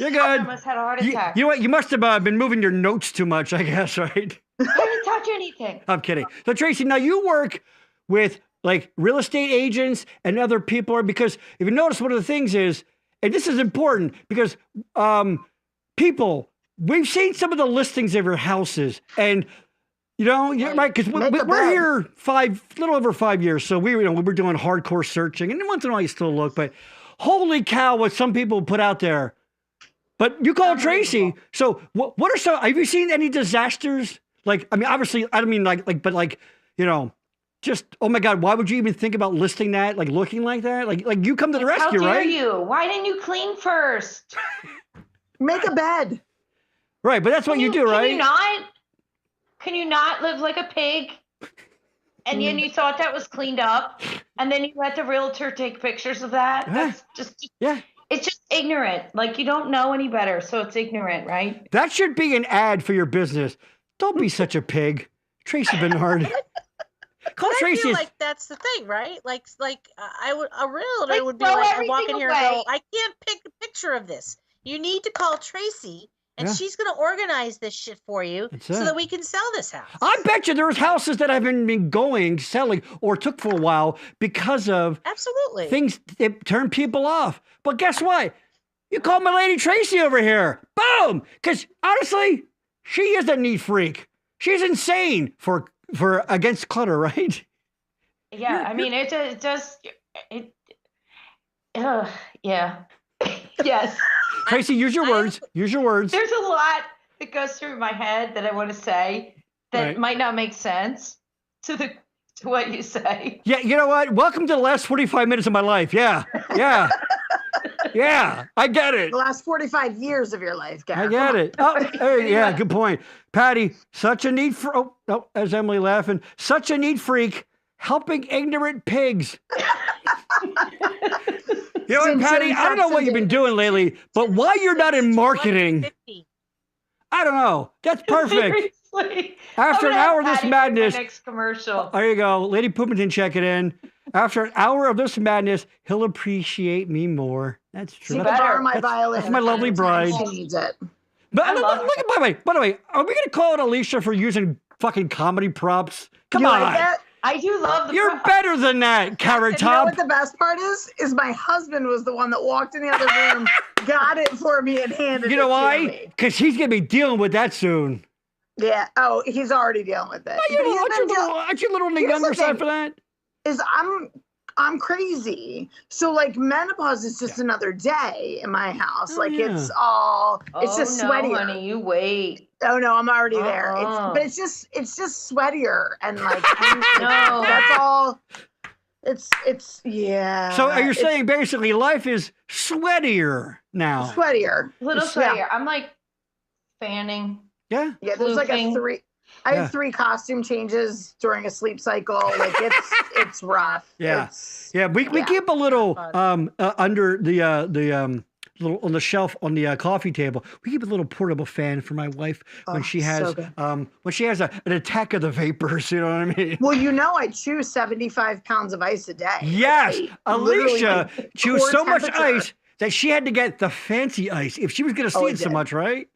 I almost had a heart attack. You know what? You must have been moving your notes too much, I guess, right? I didn't touch anything. I'm kidding. So Tracy, now you work with like real estate agents and other people, because if you notice, one of the things is, and this is important because we've seen some of the listings of your houses, and right, because we're here little over 5 years, so we were doing hardcore searching, and once in a while you still look, but holy cow, what some people put out there. But you call Tracy. So what are some? Have you seen any disasters? Like, I mean, obviously, I don't mean but just oh my God, why would you even think about listing that? Like looking like that? Like you come to the rescue, How dare right? you? Why didn't you clean first? Make a bed. Right, but that's what you do, right? Can you not live like a pig? And then you thought that was cleaned up, and then you let the realtor take pictures of that. That's just It's just ignorant. Like you don't know any better, so it's ignorant, right? That should be an ad for your business. Don't be such a pig, Tracy Bernard. Call Tracy. I feel like that's the thing, right? Like a realtor would be throw like, I walk everything in here and away. go, I can't pick a picture of this. You need to call Tracy, and she's going to organize this shit for you so that we can sell this house. I bet you there's houses that haven't been selling, or took for a while because of things that turn people off. But guess what? You call my lady Tracy over here. Boom! Because honestly, she is a neat freak. She's insane for against clutter, right? Yeah, I mean, it does. Yeah. Yes. Tracy, use your words. Use your words. There's a lot that goes through my head that I want to say that might not make sense to what you say. Yeah, you know what? Welcome to the last 45 minutes of my life. Yeah. Yeah, I get it. The last 45 years of your life, Gary. I get it. Oh, yeah, good point. Patti, such a neat as Emily laughing, such a neat freak, helping ignorant pigs. You know what, Patti? I don't know what you've been doing lately, but why you're not in marketing, I don't know. That's perfect. Seriously. After an hour of this madness, next commercial. There you go. Lady Poopington, check it in. After an hour of this madness, he'll appreciate me more. That's true. Borrow my violin. That's my lovely bride. She needs it. But look at, by the way, are we going to call it Alicia for using fucking comedy props? Come on. Like that? I do love the You're better than that, Carrot And you know Top. what the best part is? Is my husband was the one that walked in the other room, got it for me, and handed it You know to why? me. Because he's going to be dealing with that soon. Yeah. Oh, he's already dealing with it. Aren't you a little on the Here's the younger side thing. for that? Is I'm crazy. So like menopause is just another day in my house. Oh, yeah. It's just sweatier. Honey, you wait. Oh no, I'm already there. Uh-uh. But it's just sweatier and like No. that's all. It's yeah. So are you saying basically life is sweatier now? Sweatier. A little Yeah. sweatier. I'm like fanning. Yeah. Yeah, there's like Floofing. I have 3 costume changes during a sleep cycle. Like it's rough. Yeah. It's, We keep a little under the little on the shelf on the coffee table. We keep a little portable fan for my wife when she has so good. An attack of the vapors. You know what I mean? Well, I chew 75 pounds of ice a day. Yes, Like, literally, Alicia like, chews core so much temperature. ice that she had to get the fancy ice if she was going to see Oh, it so did. much, right?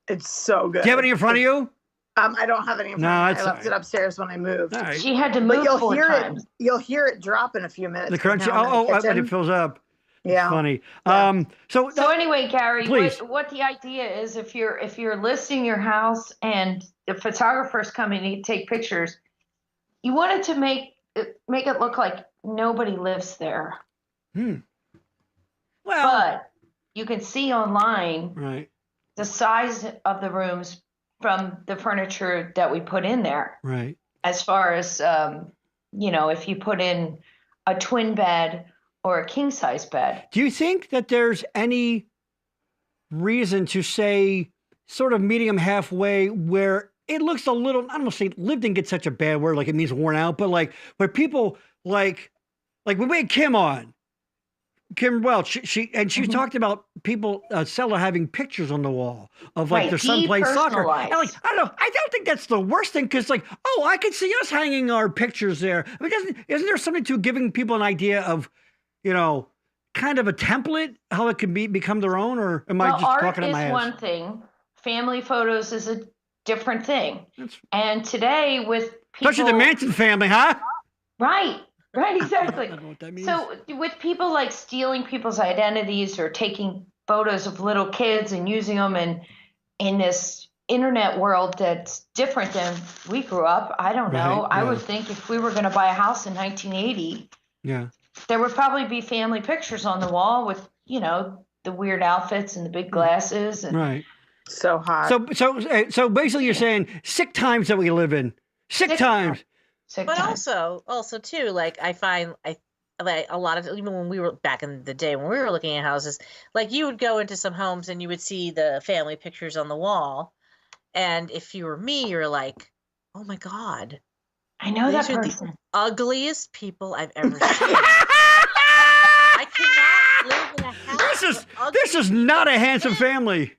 It's so good. Do you have any in front of you? I don't have any in No, front of me. that's I left all it upstairs when I moved. All right. She had to But move you'll 4 hear times. it. You'll hear it drop in a few minutes. The crunchy. Now I'm in the When kitchen. it fills up. Yeah. It's funny. Yeah. So anyway, Gary, Please. what the idea is, if you're listing your house and the photographer's coming to take pictures, you wanted to make it look like nobody lives there. Well, But you can see online right, the size of the rooms from the furniture that we put in there. right. As far as if you put in a twin bed or a king size bed. Do you think that there's any reason to say sort of meeting them halfway where it looks a little, I don't want to say lived in gets such a bad word, like it means worn out, but like where people like we had Kim on, Kim Welch, she talked about people, Seller having pictures on the wall of like Right, their son plays soccer. And like, depersonalized. I don't know, I don't think that's the worst thing because like, oh, I could see us hanging our pictures there. I mean, isn't there something to giving people an idea of, kind of a template, how it can become their own, or am I just art talking at is my ass? one thing. Family photos is a different thing. That's- And today with people, Especially the Manson family, huh? right, exactly. I don't know what that means. So with people like stealing people's identities or taking photos of little kids and using them in this internet world that's different than we grew up. I don't know. Right, I yeah. would think if we were going to buy a house in 1980, Yeah. there would probably be family pictures on the wall with, the weird outfits and the big glasses. And Right. So hot. So basically you're saying sick times that we live in. Sick times. sick But times. also too, like I find like a lot of, even when we were back in the day when we were looking at houses, like you would go into some homes and you would see the family pictures on the wall, and if you were me, you're like, oh my god, I know that these are person. the ugliest people I've ever seen. I cannot live in a house. This is not a handsome family.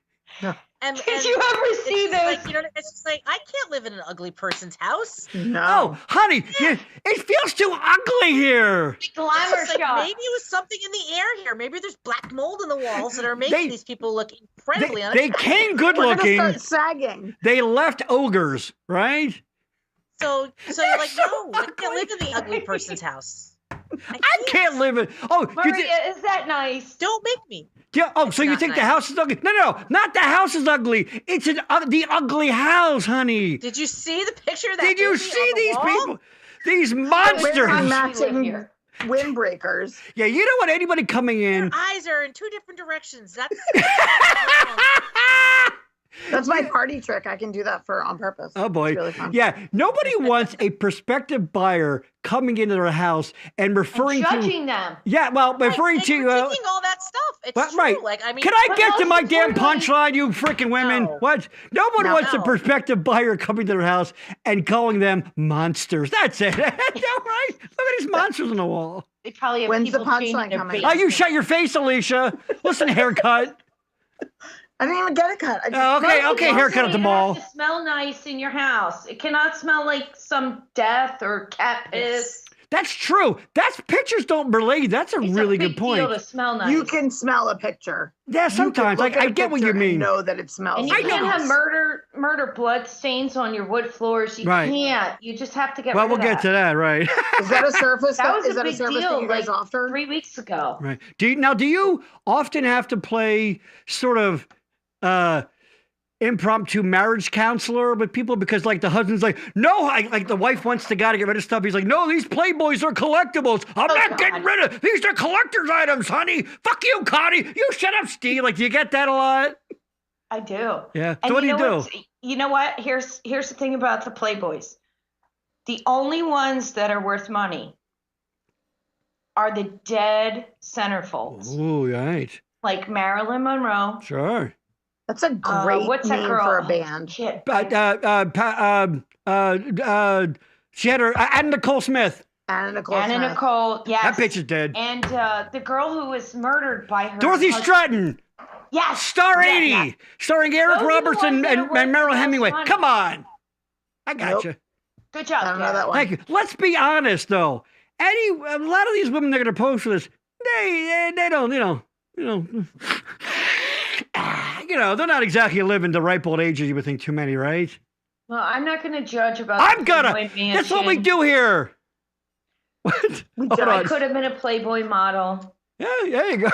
Did you ever see it's just those? like, it's just like I can't live in an ugly person's house. no. Oh, honey, it feels too ugly here. The glamour It's like, shot. maybe it was something in the air here. Maybe there's black mold in the walls that are making these people look incredibly They came good We're looking. gonna start sagging. They left ogres, right? So you're like, so no, I can't live in the ugly person's house. I can't live it. Oh, Maria, is that nice? Don't make me. so you not think the nice. house is ugly? No, not the house is ugly. It's the ugly house, honey. Did you see the picture of that? Did you baby see on the these wall? people? These Wearing monsters. matching windbreakers. Yeah, you don't want anybody coming in. Eyes are in two different directions. That's That's my party trick. I can do that on purpose. Oh boy. It's really fun. Yeah, nobody wants a prospective buyer coming into their house and referring to. Judging them. Yeah, well, referring and to. critiquing all that stuff. It's Well, true. right. Like I mean, Can I But get to most my damn importantly- punchline, you freaking women? No. What? No one No. wants a No. prospective buyer coming to their house and calling them monsters. That's it. Yeah, right? Look at these monsters on the wall. They probably have When's the people changing punchline their coming? Oh, you basement. shut your face, Alicia. Listen, haircut. I didn't even get a cut. I just, Oh, okay, Most okay, of haircut all, at the you mall. have to smell nice in your house. It cannot smell like some death or cat piss. That's true. Pictures don't relate. That's a really good point. It's a big deal to smell nice. You can smell a picture. Yeah, sometimes. You can look I at a get what you picture mean. and know that it smells. And you nice. can't have murder blood stains on your wood floors. You can't. You just have to get rid of that. Well, we'll get to that, right? Is that a surface? That was is that a surface deal, that you guys offer? 3 weeks ago. Right. Do you often have to play sort of impromptu marriage counselor with people because like the husband's like, no, like the wife wants the guy to get rid of stuff. He's like, no, these Playboys are collectibles. I'm not getting rid of these. Are collector's items, honey. Fuck you, Connie. You shut up, Steve. Like, do you get that a lot? I do. Yeah. And So what do you do? You know what? Here's the thing about the Playboys. The only ones that are worth money are the dead centerfolds. Oh, right. Like Marilyn Monroe. Sure. That's a great what's that name girl? for a band. Shit. She had her Anna Nicole Smith. Anna Nicole, yes. That bitch is dead. And the girl who was murdered by her Dorothy husband. Stratton. Yes. Star 80. Yeah. Starring Eric Those are the Robertson ones that are and worth Merrill the most Hemingway. money. Come on. I got you. Good job. I don't know that one. Thank you. Let's be honest, though. A lot of these women that are going to post for this, they don't, they're not exactly living the ripe old ages. You would think too many, right? Well, I'm not going to judge about. That's what we do here. What? I could have been a Playboy model. Yeah, there you go.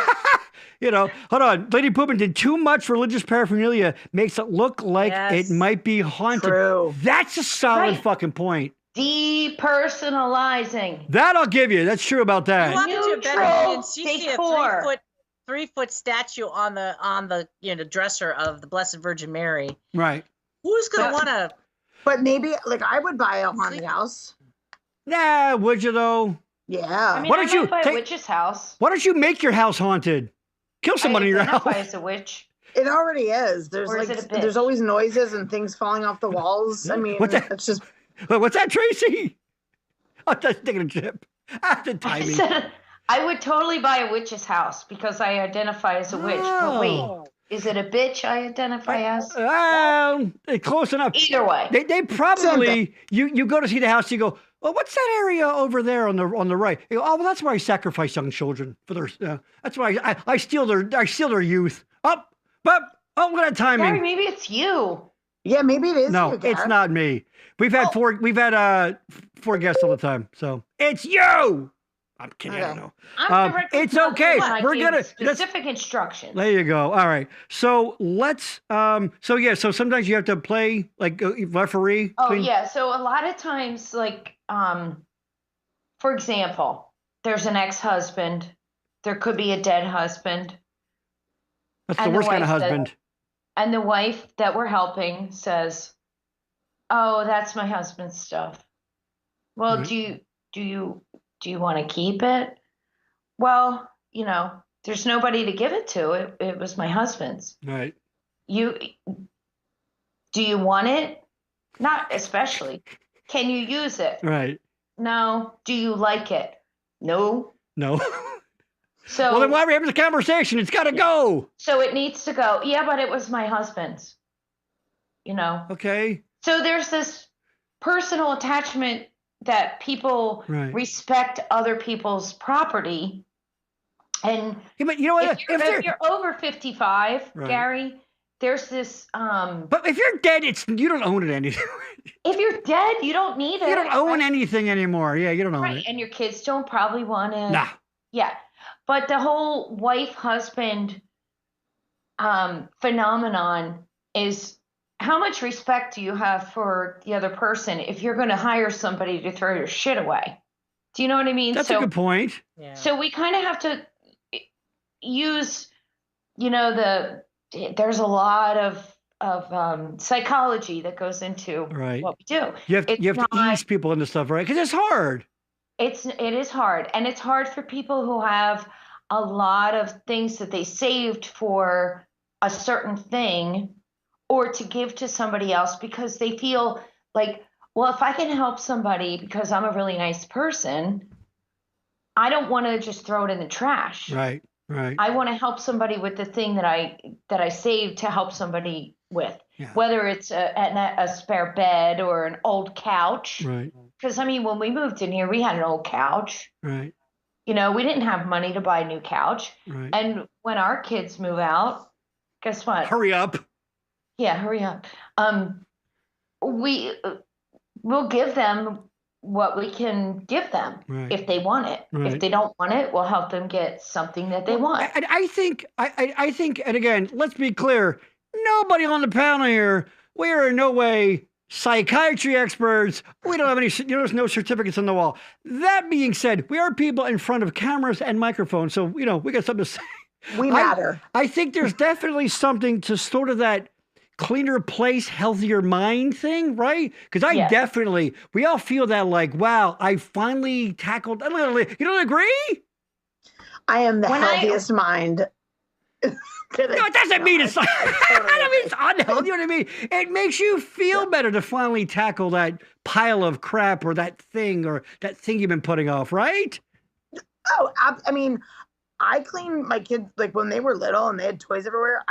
Hold on. Lady Poopin did too much religious paraphernalia makes it look like it might be haunted. True. That's a solid fucking point. Depersonalizing. That I'll give you. That's true about that. You walk into a bedroom and you see a 3-foot statue on the dresser of the Blessed Virgin Mary. Right. Who's gonna want to? But maybe I would buy a haunted house. Nah, would you though? Yeah. I mean, I might buy a witch's house. Why don't you make your house haunted? Kill someone in your house. As a witch. It already is. There's there's always noises and things falling off the walls. I mean, it's just. What's that, Tracy? I'm just taking a chip. I would totally buy a witch's house because I identify as a witch. But wait, is it a bitch I identify as? Close enough. Either way. They probably, you go to see the house, you go, well, what's that area over there on the right? You go, oh, well, that's where I sacrifice young children for their. That's why I steal their youth. Look at that timing. Gary, maybe it's you. Yeah, maybe it is. No, it's not me. We've had four guests all the time, so it's you. I'm kidding. I don't know. It's okay. We're gonna specific instructions. There you go. All right. So let's. So sometimes you have to play like referee. Oh yeah. So a lot of times, for example, there's an ex-husband. There could be a dead husband. That's the worst kind of husband. And the wife that we're helping says, "Oh, that's my husband's stuff." Well, do you want to keep it? Well, there's nobody to give it to. It was my husband's. Right. Do you want it? Not especially. Can you use it? Right. No. Do you like it? No. So well, then why are we having the conversation? It's got to go. So it needs to go. Yeah, but it was my husband's. Okay. So there's this personal attachment that people respect other people's property. And but you know what? If you're over 55, Gary, there's this. But if you're dead, you don't own it anymore. If you're dead, you don't need it. You don't own anything anymore. Yeah, you don't own it. And your kids don't probably want it. Nah. Yeah. But the whole wife-husband phenomenon is how much respect do you have for the other person if you're going to hire somebody to throw your shit away? Do you know what I mean? That's a good point. Yeah. So we kind of have to use, there's a lot of psychology that goes into what we do. You have to ease people into stuff, right? Because it's hard. It is hard. And it's hard for people who have a lot of things that they saved for a certain thing or to give to somebody else because they feel like, well, if I can help somebody because I'm a really nice person, I don't want to just throw it in the trash. Right. I want to help somebody with the thing that I saved to help somebody with. Yeah. whether it's a spare bed or an old couch. Right. Because, I mean, when we moved in here, we had an old couch. Right. You know, we didn't have money to buy a new couch. Right. And when our kids move out, guess what? Hurry up. Yeah, hurry up. We'll give them what we can give them Right. if they want it. Right. If they don't want it, we'll help them get something that they want. And I think, and again, let's be clear, nobody on the panel here, we are in no way psychiatry experts. We don't have any, there's no certificates on the wall. That being said, we are people in front of cameras and microphones, so, we got something to say. We matter. I think there's definitely something to sort of that cleaner place, healthier mind thing, right? Because definitely, we all feel that like, wow, I finally tackled, you don't agree? I am the healthiest mind. No, it doesn't mean it's, I don't mean it's unhealthy, you know what I mean? It makes you feel better to finally tackle that pile of crap or that thing you've been putting off, right? Oh, I mean, I clean my kids, like when they were little and they had toys everywhere,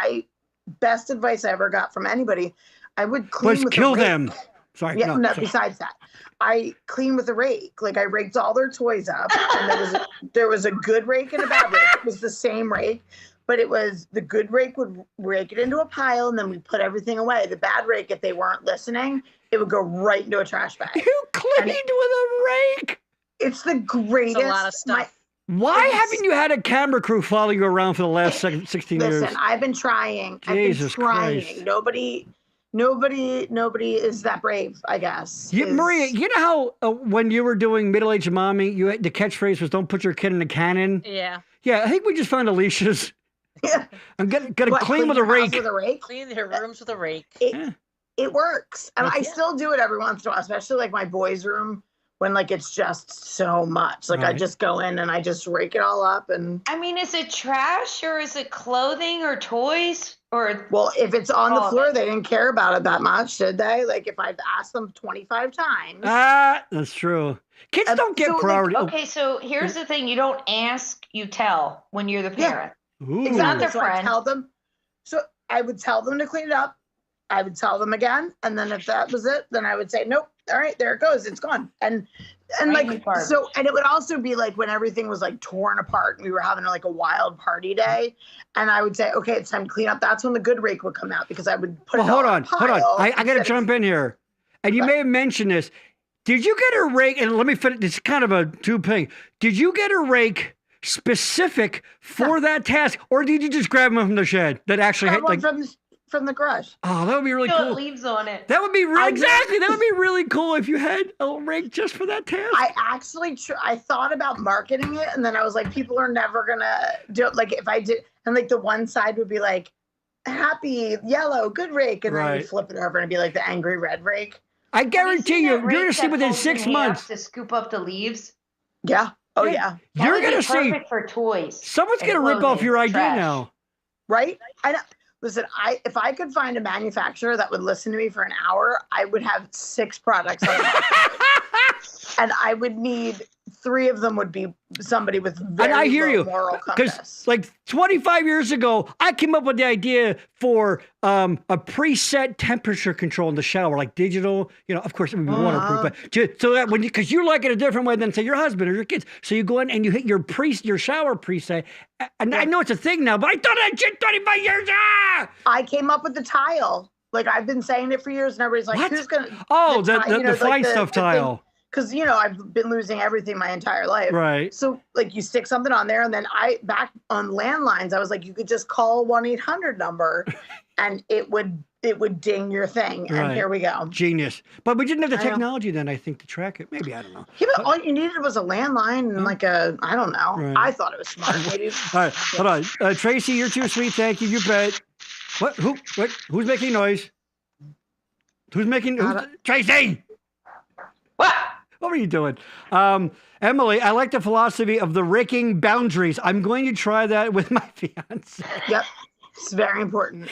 best advice I ever got from anybody, I would clean with kill a rake. them. Sorry. Yeah, no, sorry. besides that, I clean with a rake. Like I raked all their toys up, and there was a good rake and a bad rake. It was the same rake, but it was the good rake would rake it into a pile, and then we put everything away. The bad rake, if they weren't listening, it would go right into a trash bag. You cleaned with a rake? It's the greatest. It's a lot of stuff. Why haven't you had a camera crew follow you around for the last 16 years? Listen, I've been trying. Jesus Christ. Nobody is that brave, I guess. Maria, you know how when you were doing middle-aged mommy, the catchphrase was "Don't put your kid in a cannon." Yeah. Yeah, I think we just found Alicia's. Yeah. I'm gonna clean with a rake. Clean their rooms with a rake. It works, and I still do it every once in a while, especially like my boys' room. When like it's just so much, like I just go in and I just rake it all up. And I mean, is it trash or is it clothing or toys or? Well, if it's on the floor, they didn't care about it that much, did they? Like if I've asked them 25 times. That's true. Kids don't get priority. Okay, so here's the thing: you don't ask, you tell when you're the parent. Ooh. It's not their So friend. I tell them. So I would tell them to clean it up. I would tell them again, and then if that was it, then I would say, nope. All right, there it goes. It's gone. And like so, and it would also be like when everything was like torn apart and we were having like a wild party day, and I would say, okay, it's time to clean up. That's when the good rake would come out because I would put it hold on. Hold on. I got to jump in here, and you may have mentioned this. Did you get a rake? And let me finish. It's kind of a two-ping. Did you get a rake specific for that task, or did you just grab them from the shed that actually had like? From the garage. Oh, that would be really cool. Leaves on it. That would be exactly. That would be really cool if you had a rake just for that task. I actually I thought about marketing it, and then I was like, people are never gonna do it. Like if I did, and like the one side would be like, happy yellow, good rake, and then you flip it over and it'd be like the angry red rake. I guarantee you're gonna see within 6 months to scoop up the leaves. Yeah. Oh yeah. You're gonna see. Perfect for toys. Someone's gonna rip off your idea now. Right? I know. Listen, if I could find a manufacturer that would listen to me for an hour, I would have 6 products on the market. And I would need 3 of them would be somebody with very low moral compass. Because like 25 years ago, I came up with the idea for a preset temperature control in the shower, like digital, of course it would be waterproof, but so that because you like it a different way than say your husband or your kids. So you go in and you hit your shower preset. And I know it's a thing now, but I thought that shit 25 years. I came up with the tile. Like I've been saying it for years, and everybody's like, "Who's gonna?" Oh, the fine stuff tile. Because I've been losing everything my entire life. Right. So like you stick something on there, and then back on landlines, I was like, you could just call 1-800 number, and it would ding your thing, and here we go. Genius. But we didn't have the technology then, I think, to track it. Maybe, I don't know. Yeah, but all you needed was a landline and like I don't know. Right. I thought it was smart. Maybe. All right, hold on. Tracy, you're too sweet. Thank you. You bet. What? Who's making noise? Tracy! What? What were you doing? Emily, I like the philosophy of the raking boundaries. I'm going to try that with my fiance. Yep. It's very important.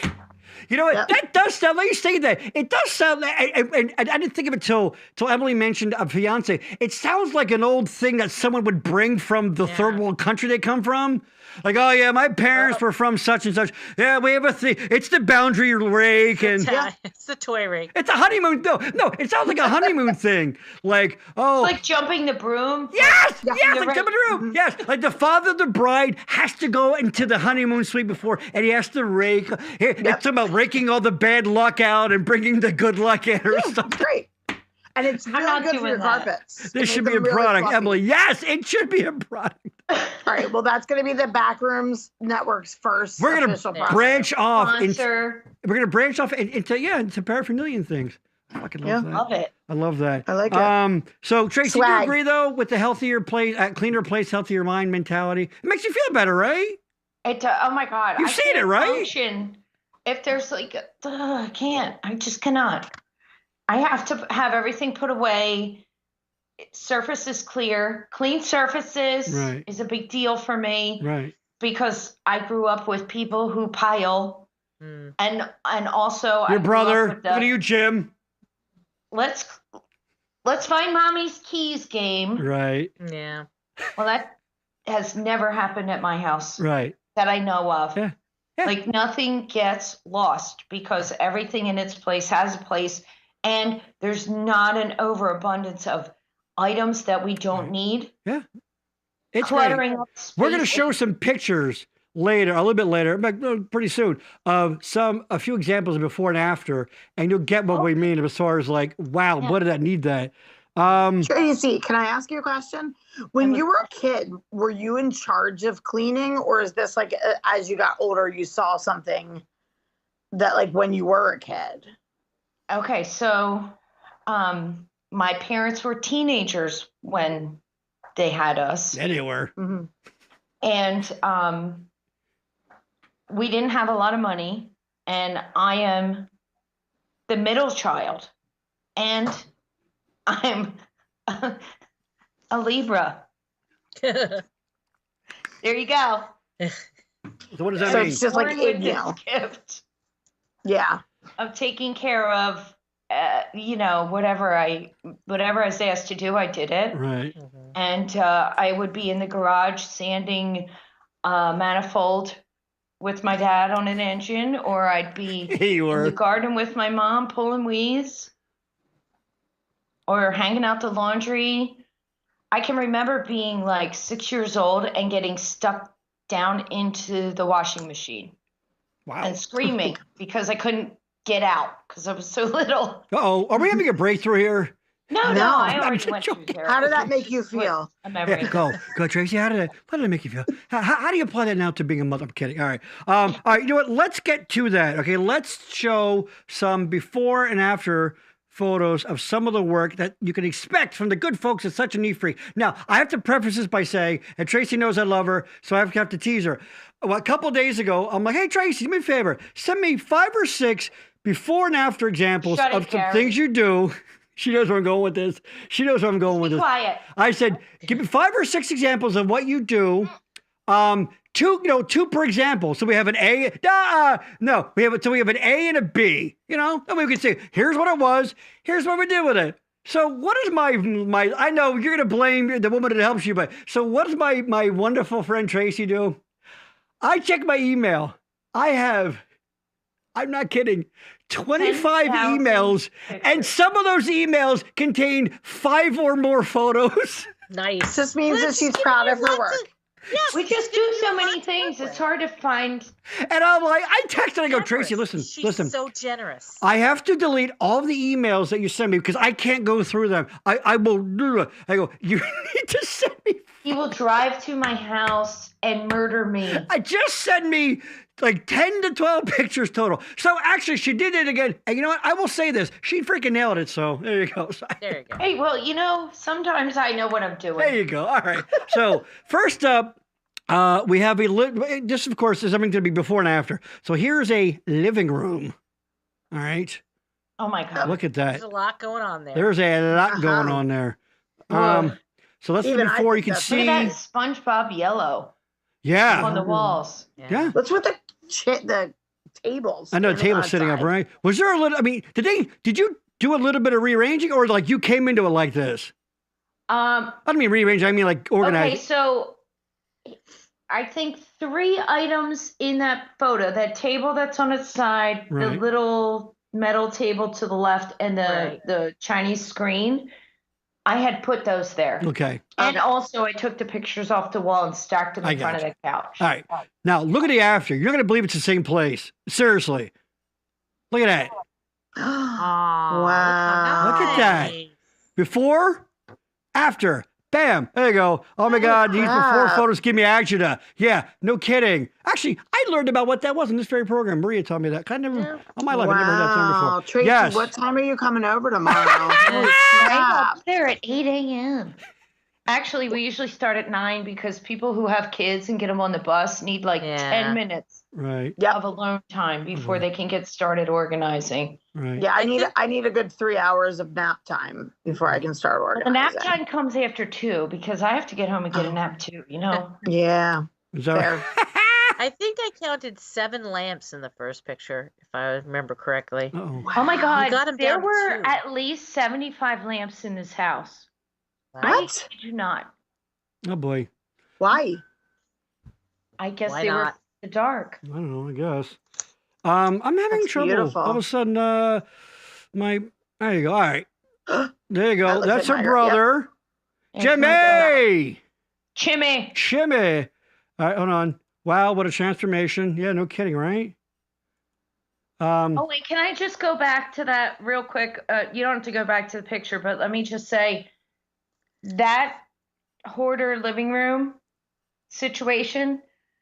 You know what? That does sound, like you say that. It does sound, and I didn't think of it till Emily mentioned a fiance. It sounds like an old thing that someone would bring from the third world country they come from. Like, oh yeah, my parents were from such and such. Yeah, we have a thing. It's the boundary rake, and it's the toy rake. It's a honeymoon. No, it sounds like a honeymoon thing. Like, oh, it's like jumping the broom. Yes, like jumping the broom. Yes, like the father of the bride has to go into the honeymoon suite before, and he has to rake. It's talking about raking all the bad luck out and bringing the good luck in or something. Great. And it's really good for your carpets. This should be a product, Emily. Yes, it should be a product. All right. Well, that's going to be the Backrooms Network's first. We're going to branch off. We're going to branch off into paraphernalia and things. I fucking love that. I love that. I like it. So Tracy, do you agree though with the healthier place, cleaner place, healthier mind mentality? It makes you feel better, right? It. Oh my God. You've seen it, right? Function. If there's like, I can't. I just cannot. I have to have everything put away. Surfaces clear. Clean surfaces is a big deal for me. Right. Because I grew up with people who pile. And also your brother. Look at you, Jim. Let's find mommy's keys game. Right. Yeah. Well, that has never happened at my house. Right. That I know of. Yeah. Like nothing gets lost because everything in its place has a place. And there's not an overabundance of items that we don't need. Yeah. It's cluttering up space. We're going to show some pictures later, a little bit later, but pretty soon, of a few examples of before and after, and you'll get what we mean as far as like, wow, what did that need that? Tracy, can I ask you a question? When you were a kid, were you in charge of cleaning, or is this like as you got older, you saw something that like when you were a kid? Okay, so my parents were teenagers when they had us. Yeah, they were. Mm-hmm. And we didn't have a lot of money, and I am the middle child, and I'm a Libra. There you go. So what does that so mean? It's just like gift. Yeah. Of taking care of, whatever I was asked to do, I did it. Right. And I would be in the garage sanding manifold with my dad on an engine, or I'd be in the garden with my mom pulling weeds, or hanging out the laundry. I can remember being like 6 years old and getting stuck down into the washing machine. Wow. And screaming because I couldn't get out because I was so little. Uh-oh. Are we having a breakthrough here? No, I already went through therapy. How did that make you feel? Go, Tracy. How did it make you feel? How do you apply that now to being a mother? I'm kidding. All right. All right. You know what? Let's get to that. Okay. Let's show some before and after photos of some of the work that you can expect from the good folks at Such a Neat Freak. Now, I have to preface this by saying, and Tracy knows I love her, so I have to tease her. Well, a couple of days ago, I'm like, hey, Tracy, do me a favor. Send me 5 or 6 before and after examples of some things you do. She knows where I'm going with this. Be quiet. I said, give me 5 or 6 examples of what you do. 2 per example. So we have an A. We have an A and a B. And we can say, here's what it was. Here's what we did with it. So what is my? I know you're gonna blame the woman that helps you, but so what does my wonderful friend Tracy do? I check my email. I'm not kidding, 25 emails, and some of those emails contain 5 or more photos. Nice. This means that she's proud of her work. Yes, we just do so many things. It's hard to find. And I'm like, I texted and I go, Tracy, listen. She's so generous. I have to delete all the emails that you send me because I can't go through them. I will do it. I go, you need to send me. He will drive to my house and murder me. Just send me like 10 to 12 pictures total. So actually, she did it again. And you know what? I will say this. She freaking nailed it. So there you go. There you go. Hey, well, sometimes I know what I'm doing. There you go. All right. So first up, we have this, of course, is something to be before and after. So here's a living room. All right. Oh, my God. Look at that. There's a lot going on there. There's a lot going on there. So let's look before you can see. Look at that SpongeBob yellow. Yeah. On the walls. Yeah. What's with the tables. I know a table sitting up, right? Was there a little? I mean, did you do a little bit of rearranging, or like you came into it like this? I don't mean rearrange. I mean like organize. Okay, so I think 3 items in that photo: that table that's on its side, the little metal table to the left, and the Chinese screen. I had put those there. Okay. And also I took the pictures off the wall and stacked them in front of the couch. All right. Now look at the after. You're not going to believe it's the same place. Seriously. Look at that. Wow. Look at that. Before, after. Bam. There you go. Oh my God. These before photos give me agita. Yeah. No kidding. Actually, I learned about what that was in this very program. Maria told me that. I never, all my life, I never heard that term before. Tracy, yes. what time are you coming over tomorrow? I'm up there at 8 a.m. Actually, we usually start at 9 because people who have kids and get them on the bus need like 10 minutes of alone time before they can get started organizing. Right. Yeah, I need a good 3 hours of nap time before I can start organizing. The nap time comes after 2 because I have to get home and get a nap too, you know? Yeah. Fair. I think I counted 7 lamps in the first picture, if I remember correctly. Oh my God. There were 2. at least 75 lamps in this house. What? I kid you not. Oh boy. Why? I guess Why they were not? in the dark. I don't know, I guess. I'm having trouble. Beautiful. All of a sudden, there you go. All right. There you go. That That's her admire. brother. Yep. Jimmy! Chimmy. All right, hold on. Wow, what a transformation. Yeah, no kidding, right? Oh, wait, can I just go back to that real quick? You don't have to go back to the picture, but let me just say that hoarder living room situation.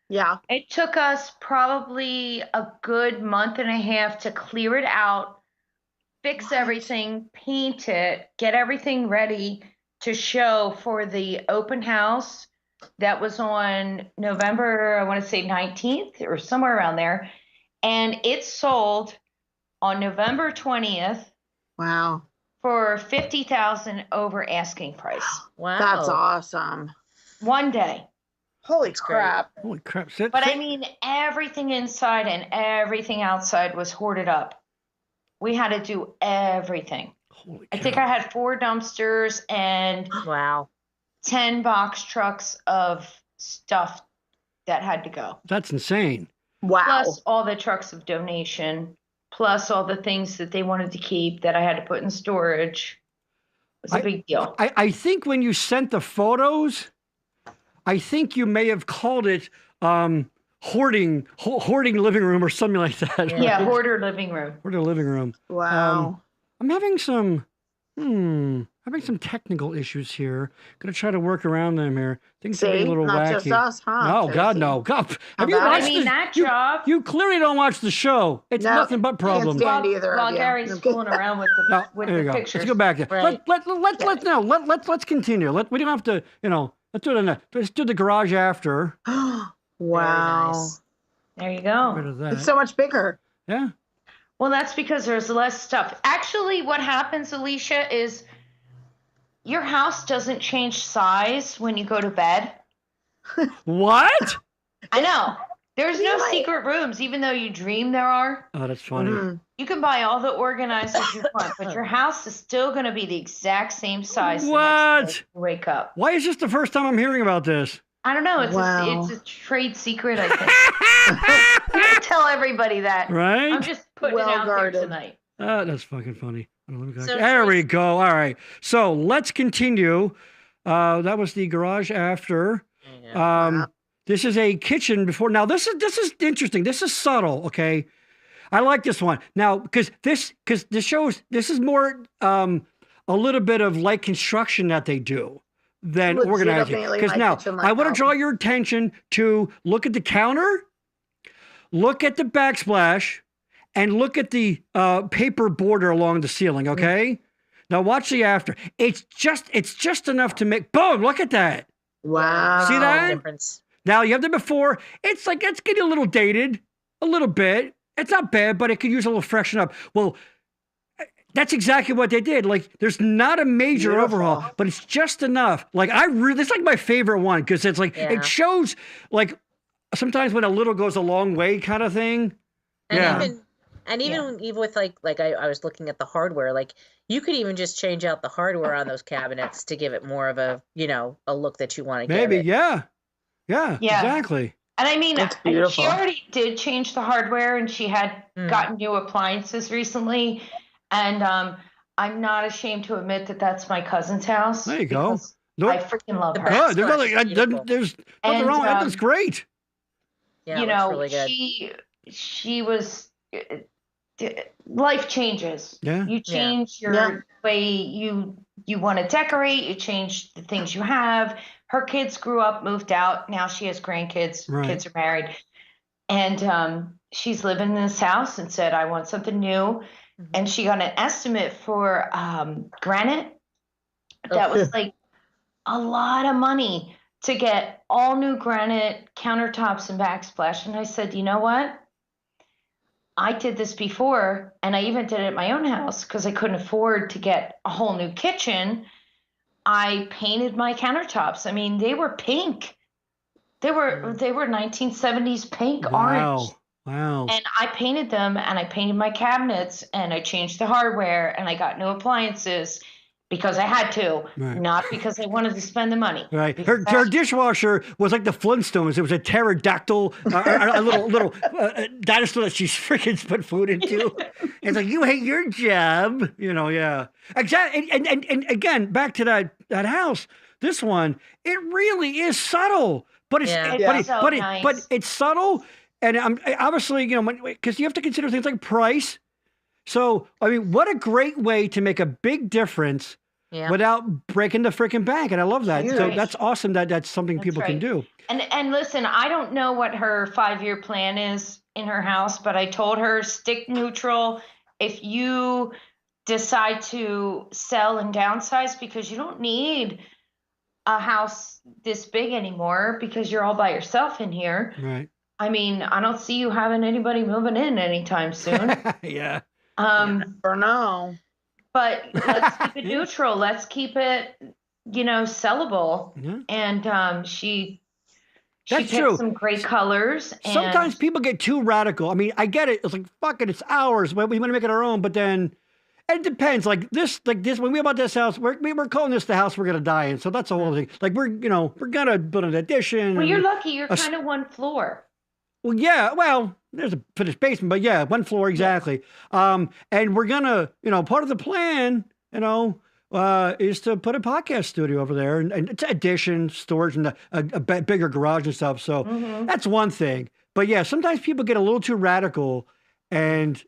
Yeah. It took us probably a good month and a half to clear it out, fix everything, paint it, get everything ready to show for the open house that was on November, I want to say 19th or somewhere around there. And it sold on November 20th. Wow. For $50,000 over asking price. Wow. That's awesome. One day. Holy crap. Holy crap. But I mean, everything inside and everything outside was hoarded up. We had to do everything. Holy I think I had 4 dumpsters and 10 box trucks of stuff that had to go. That's insane. Wow. Plus all the trucks of donation, plus all the things that they wanted to keep that I had to put in storage. It was a big deal. I think when you sent the photos, I think you may have called it hoarding living room or something like that. Yeah, hoarder living room. Hoarder living room. Wow. I'm having some technical issues here. Gonna try to work around them here. Things are getting a little not wacky. just us, huh? Oh God, no. God, have you about watched I mean, that you, job. you clearly don't watch the show. It's No, nothing but problems. can't stand either While of you. Gary's fooling around with the There you go. pictures. Let's go back there. Right. Let's continue. We don't have to, let's do it let's do the garage after. Wow. Nice. There you Get rid go. of that. It's so much bigger. Yeah. Well, that's because there's less stuff. Actually, what happens, Alicia, is your house doesn't change size when you go to bed. What? I know. There's no secret rooms, even though you dream there are. Oh, that's funny. Mm. You can buy all the organizers you want, but your house is still going to be the exact same size. the next day you wake up. Why is this the first time I'm hearing about this? I don't know. It's Wow. it's a trade secret, I think. You can tell everybody that. Right? I'm just putting it out there Well-guarded. tonight. That's fucking funny. Let me go So there we Tracy- go. All right. So let's continue. That was the garage after. This is a kitchen before. Now this is interesting. This is subtle. Okay, I like this one now because this shows this is more a little bit of light construction that they do than organizing. Legitimately Because my now kitchen I want to like draw your attention to look at the counter, look at the backsplash, and look at the paper border along the ceiling. Okay. Now watch the after. It's just enough to make boom. Look at that. Wow. See that? Difference. Now you have the before. It's getting a little dated, a little bit. It's not bad, but it could use a little freshen up. Well, that's exactly what they did. Like, there's not a major Beautiful. overhaul, but it's just enough. Like, it's like my favorite one because it's like Yeah. it shows like sometimes when a little goes a long way kind of thing. And even with like I was looking at the hardware, like you could even just change out the hardware on those cabinets to give it more of a, a look that you want to give it. Yeah, exactly. And I mean, she already did change the hardware, and she had gotten new appliances recently. And I'm not ashamed to admit that that's my cousin's house. There you go. I freaking love her. Good. There's nothing wrong. That's great. Yeah, really good. She was. Life changes. Yeah. You change your way you want to decorate. You change the things you have. Her kids grew up, moved out. Now she has grandkids. Right. Kids are married. And she's living in this house and said, I want something new. And she got an estimate for granite. That was like a lot of money to get all new granite countertops and backsplash. And I said, you know what? I did this before, and I even did it at my own house because I couldn't afford to get a whole new kitchen. I painted my countertops. I mean, they were pink. They were 1970s pink, orange. Wow. And I painted them, and I painted my cabinets, and I changed the hardware, and I got new appliances because I had to, not because I wanted to spend the money. Right. Her dishwasher was like the Flintstones. It was a pterodactyl, a little dinosaur that she's freaking put food into. It's like, you hate your job, yeah. Exactly. And again, back to that house. This one, it really is subtle, but it's subtle, and obviously, because you have to consider things like price. So, I mean, what a great way to make a big difference without breaking the freaking bank. And I love that. Huge. So that's awesome that's something people can do. And listen, I don't know what her 5-year plan is in her house, but I told her, stick neutral. If you decide to sell and downsize, because you don't need a house this big anymore because you're all by yourself in here. Right. I mean, I don't see you having anybody moving in anytime soon. Yeah. Or no. But let's keep it neutral. Let's keep it, sellable. Yeah. And she That's picked true. some great colors. And sometimes people get too radical. I mean, I get it. It's like, fuck it, it's ours. We want to make it our own. But then it depends. Like this, when we bought this house, we're calling this the house we're going to die in. So that's a whole thing. Like we're going to build an addition. Well, you're lucky. You're kind of one floor. Well, yeah. Well, there's a finished basement, but yeah, one floor exactly. And we're gonna, part of the plan, is to put a podcast studio over there, and it's addition, storage, and a bigger garage and stuff. So that's one thing. But yeah, sometimes people get a little too radical, and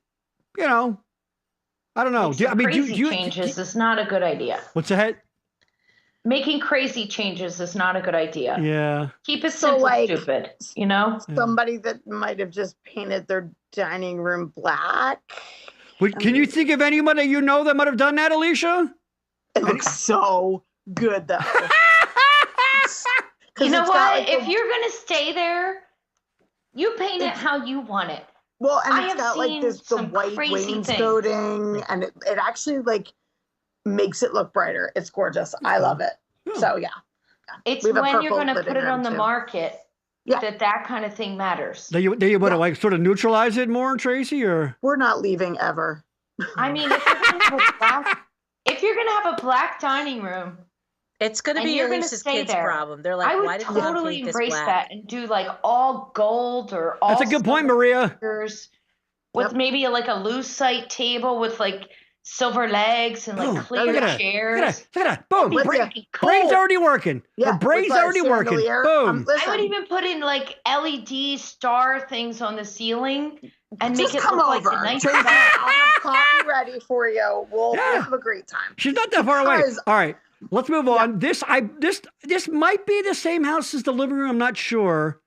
I don't know. Crazy changes is not a good idea. What's that? Making crazy changes is not a good idea. Yeah. Keep it simple, stupid, Somebody that might have just painted their dining room black. Can you think of anyone that that might have done that, Alicia? It looks so good, though. You know what? If you're going to stay there, you paint it how you want it. Well, and it's got like the white wainscoting, and it actually makes it look brighter. It's gorgeous. I love it. So yeah. It's when you're going to put it on the market that kind of thing matters. Do you want to sort of neutralize it more, Tracy, or? We're not leaving ever. I mean, if you're going to have a black dining room, it's going to be Elisa's kids' problem. They're like, why did totally embrace that and do all gold or all. That's a good point, Maria. With maybe a lucite table with silver legs and clear chairs. Look at that. Boom. Brain's already working. Yeah, her brain's already working. Boom. I would even put in LED star things on the ceiling and make it come look over. like a nice I'll have coffee ready for you. We'll have a great time. She's not that far away. All right. Let's move on. This might be the same house as the living room. I'm not sure.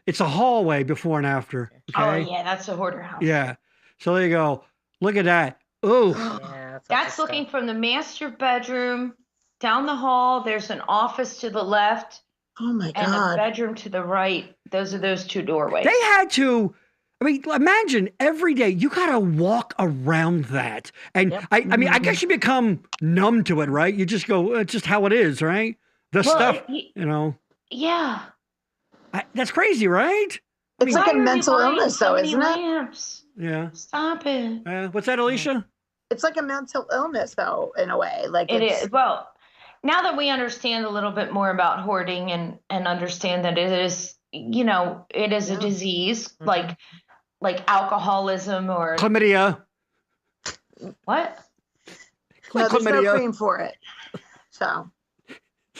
It's a hallway before and after. Okay? Oh yeah, that's a hoarder house. Yeah. So there you go. Look at that. Oh, yeah, that's looking from the master bedroom down the hall. There's an office to the left. Oh my God. And a bedroom to the right. Those are those two doorways. They had to. I mean, imagine every day you gotta walk around that, and I mean, I guess you become numb to it, right? You just go, it's just how it is, right? Stuff, Yeah. that's crazy, right? It's like a mental illness, though, isn't it? Yeah. Stop it. What's that, Alicia? It's like a mental illness, though, in a way. Like it is. Well, now that we understand a little bit more about hoarding and understand that it is, it is a disease, like alcoholism or chlamydia. What? No, there's no cream for it. So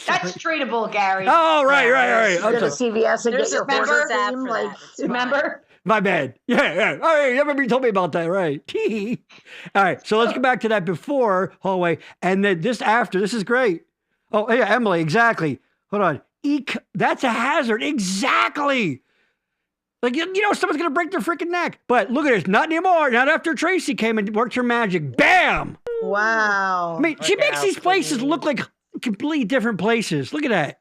that's treatable, Gary. Oh, right. Go to CVS and get your hoarder cream. Like, remember? My bad. Yeah. All right, I remember you told me about that, right? All right, so let's get back to that before hallway, and then this after. This is great. Oh, yeah, Emily, exactly. Hold on. That's a hazard. Exactly. Like, someone's going to break their freaking neck. But look at this. Not anymore. Not after Tracy came and worked her magic. Bam! Wow. I mean, she makes these places look like completely different places. Look at that.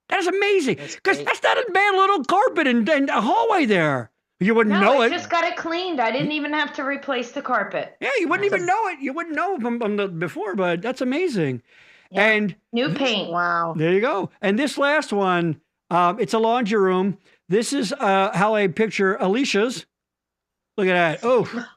That is amazing. Because that's not a bad little carpet and a hallway there. You wouldn't know it. I just got it cleaned. I didn't even have to replace the carpet. Yeah, you wouldn't even know it. You wouldn't know from the before, but that's amazing. Yeah. And new paint. Wow. There you go. And this last one, it's a laundry room. This is how I picture Alicia's. Look at that. Oh.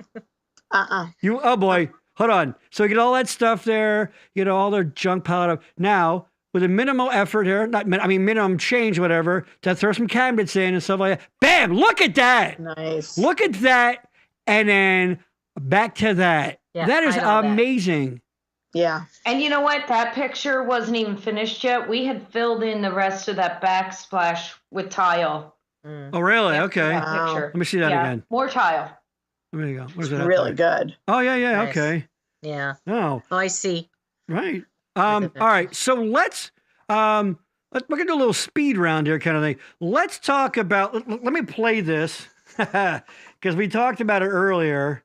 Oh boy. Hold on. So you get all that stuff there, all their junk piled up. Now, with a minimal effort here, minimum change, whatever, to throw some cabinets in and stuff like that. Bam! Look at that. Nice. Look at that. And then back to that. Yeah, that is amazing. Yeah. And you know what? That picture wasn't even finished yet. We had filled in the rest of that backsplash with tile. Oh, really? Okay. Wow. Let me see that again. More tile. There you go. Where's that? Really good. Oh, yeah. Nice. Okay. Yeah. Oh, I see. Right. All right. So let's we're gonna do a little speed round here, kind of thing. Let's talk about. Let me play this because we talked about it earlier.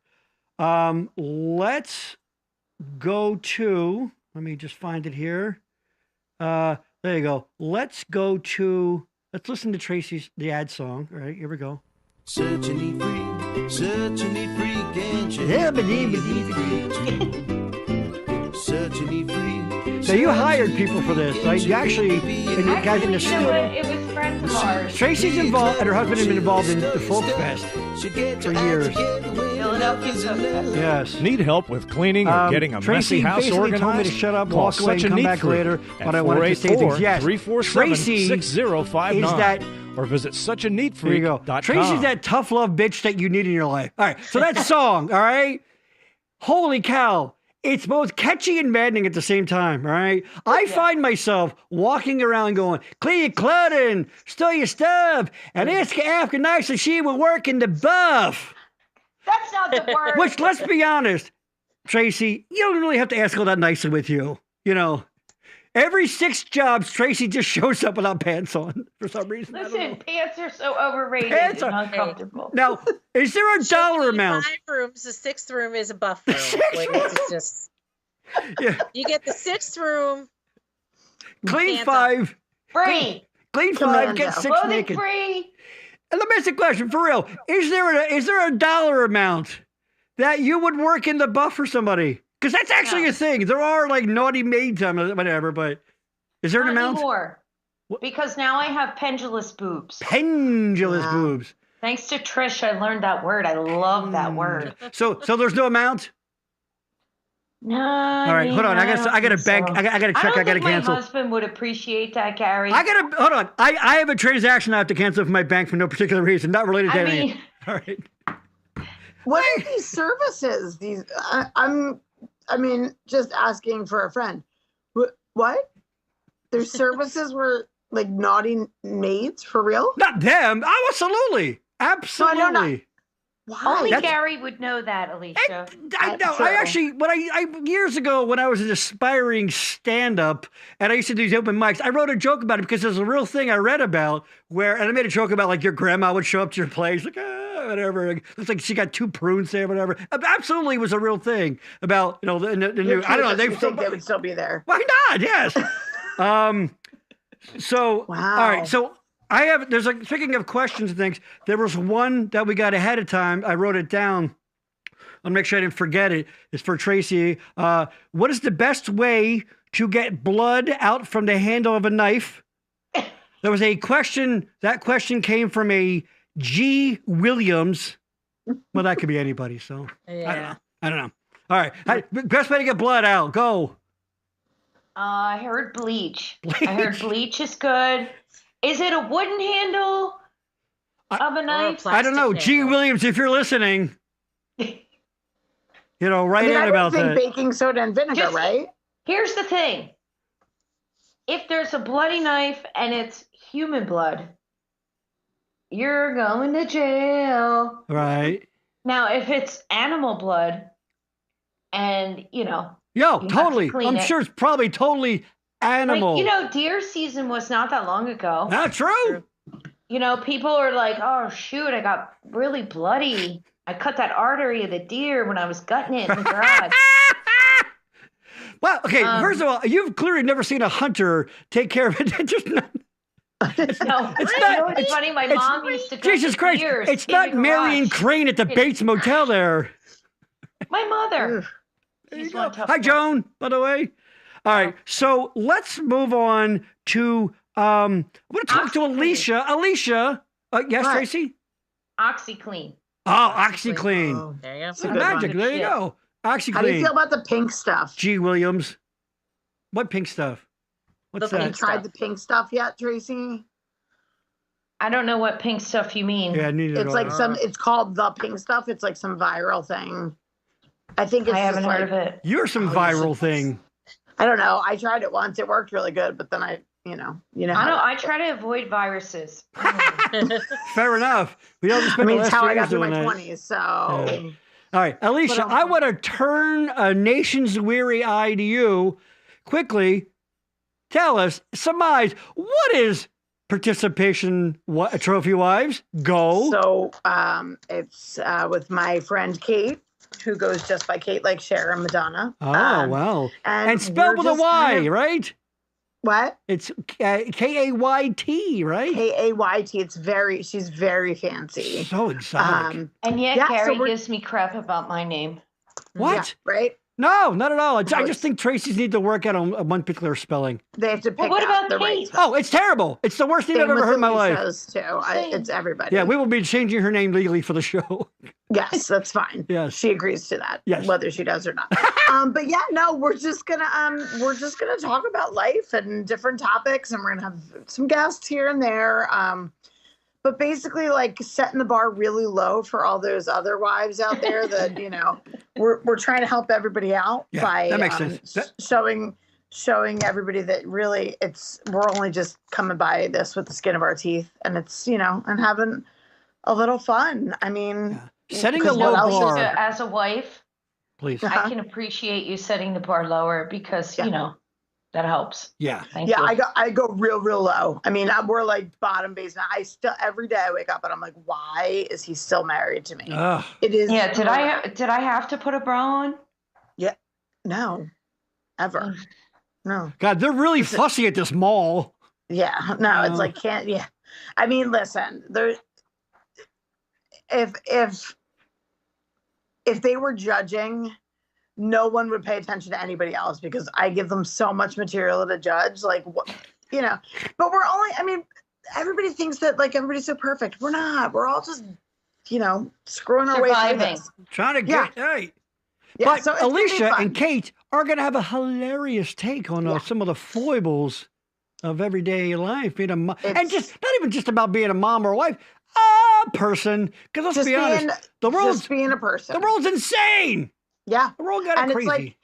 Let's go to. Let me just find it here. There you go. Let's listen to Tracy's the ad song. All right, here we go. Search and need free, can't you help me be free too? Search and need free. So you hired people for this, right? You actually, and you guys in the studio. It was friends of ours. Tracy's involved, and her husband has been involved in the Folk Fest for years. Philadelphia Folk Fest. Yes. Need help with cleaning or getting a messy house basically organized? told me to shut up, Call walk away, Such and a come Need back Free later. at But I wanted to say things. Yes. 347-6059. Is that or visit suchaneedfreak.com. There you go. Tracy's that tough love bitch that you need in your life. All right. So that song, all right? Holy cow. It's both catchy and maddening at the same time, all right? I find myself walking around going, clean your clutter, store your stuff, and ask after nice and she will work in the buff. That's not the word. Which, let's be honest, Tracy, you don't really have to ask all that nicely with you. Every 6 jobs, Tracy just shows up without pants on for some reason. Listen, pants are so overrated and uncomfortable. Now, is there a dollar amount? 5 rooms. The 6th room is a buff room. It's just, you get the 6th room. Clean 5. Free. Clean 5, get 6 naked. Free. And let me ask a question, for real. Is there a dollar amount that you would work in the buff for somebody? Because that's actually a thing. There are like naughty maids, whatever, but is there an amount? Anymore. Because now I have pendulous boobs. Pendulous boobs. Thanks to Trish, I learned that word. I love that word. So there's no amount? No. All right, hold on. I got to bank. So. I got to check. I got to cancel. My husband would appreciate that, Gary. Hold on. I have a transaction I have to cancel from my bank for no particular reason, not related to anything. All right. What are these services? Just asking for a friend. What? There's services where like naughty maids for real? Not them. Oh, absolutely. Absolutely. Why? Only Gary would know that, Alicia. I know. I actually, years ago when I was an aspiring stand-up and I used to do these open mics, I wrote a joke about it because there's a real thing I read about and I made a joke about like your grandma would show up to your place, like, whatever. Looks like she got 2 prunes there, whatever. Absolutely was a real thing about, the new, I don't know. They would still be there. Why not? Yes. So, wow. All right. So, speaking of questions and things, there was one that we got ahead of time. I wrote it down. I'll make sure I didn't forget it. It's for Tracy. What is the best way to get blood out from the handle of a knife? There was a question. That question came from a G. Williams. Well, that could be anybody. So Yeah. I don't know. All right. Best way to get blood out. Go. I heard bleach. I heard bleach is good. Is it a wooden handle of a knife? I don't know. G. Williams, if you're listening, write in about that. I think baking soda and vinegar, right? Here's the thing. If there's a bloody knife and it's human blood, you're going to jail. Right. Now, if it's animal blood and, totally. I'm sure it's probably totally animal. Deer season was not that long ago. That's true. People are like, oh, shoot, I got really bloody. I cut that artery of the deer when I was gutting it in the garage. Well, okay, first of all, you've clearly never seen a hunter take care of it. It's not. It's funny. My mom used to gut Jesus Christ. deers It's not Marion Crane at the Bates Motel there. My mother. Hi, Joan, by the way. All right, so let's move on to, I'm going to talk to Alicia. Alicia, yes, What? Tracy? OxyClean. Oh, OxyClean. Oh, There you it's a go. good Magic, one. there you go. OxyClean. How do you feel about the pink stuff? G. Williams. What pink stuff? What's The Have you that? tried the pink stuff yet, Tracy? I don't know what pink stuff you mean. Yeah, neither It's do like I. it's called the pink stuff. It's like some viral thing. I think it's I haven't just heard of it. You're some Oh, viral yes. thing. I don't know. I tried it once. It worked really good, but then I I try to avoid viruses. Fair enough. We all I spent mean, the it's last how 2 I years got through doing my that. 20s. So, Yeah. All right, Alicia, else? I want to turn a nation's weary eye to you. Quickly, tell us, surmise, what is participation trophy wives? Go. So it's with my friend Kate, who goes just by Kate, like Cher and Madonna. Oh, wow. And spelled with we're a just Y, kind of- right? What? It's Kayt, right? Kayt. She's very fancy. So exotic. And yet Yeah, so Gary we're- gives me crap about my name. What? Yeah, right? No, not at all. I No, just think Tracy's need to work out on one particular spelling. They have to pick what out about the right Kate? spell. Oh, it's terrible. It's the worst thing I've Same ever with heard in my life. Elisa's, too. It's everybody. Yeah, we will be changing her name legally for the show. Yes, that's fine. Yes. She agrees to that. Yes. Whether she does or not. But yeah, no, we're just gonna talk about life and different topics, and we're gonna have some guests here and there. But basically, like, setting the bar really low for all those other wives out there that we're trying to help everybody out Yeah, by that makes sense. showing everybody that really we're only just coming by this with the skin of our teeth, and it's and having a little fun. I mean, Setting a because low what else is bar. there? As a wife, Please. Uh-huh. I can appreciate you setting the bar lower because, that helps. Yeah. Thank Yeah, you. I go real low. I mean, we're like bottom basement. I still every day I wake up and I'm like, why is he still married to me? Ugh. It is. Yeah, did I have to put a bra on? No, ever. No. God, they're really fussy at this mall. Yeah. No. It's like can't. Yeah. I mean, listen. There. If they were judging, no one would pay attention to anybody else because I give them so much material to judge. Like, what, but we're only, I mean, everybody thinks that like everybody's so perfect. We're not. We're all just, screwing our way through Surviving. this. Trying to get, hey. Yeah, But so it's gonna be Alicia fun. and Kate are going to have a hilarious take on some of the foibles of everyday life. Being a mom. And It's- just, not even just about being a mom or a wife, a person. Because let's Just be honest, the world's, just being a person. the world's insane. Yeah. The world got And crazy. it's like,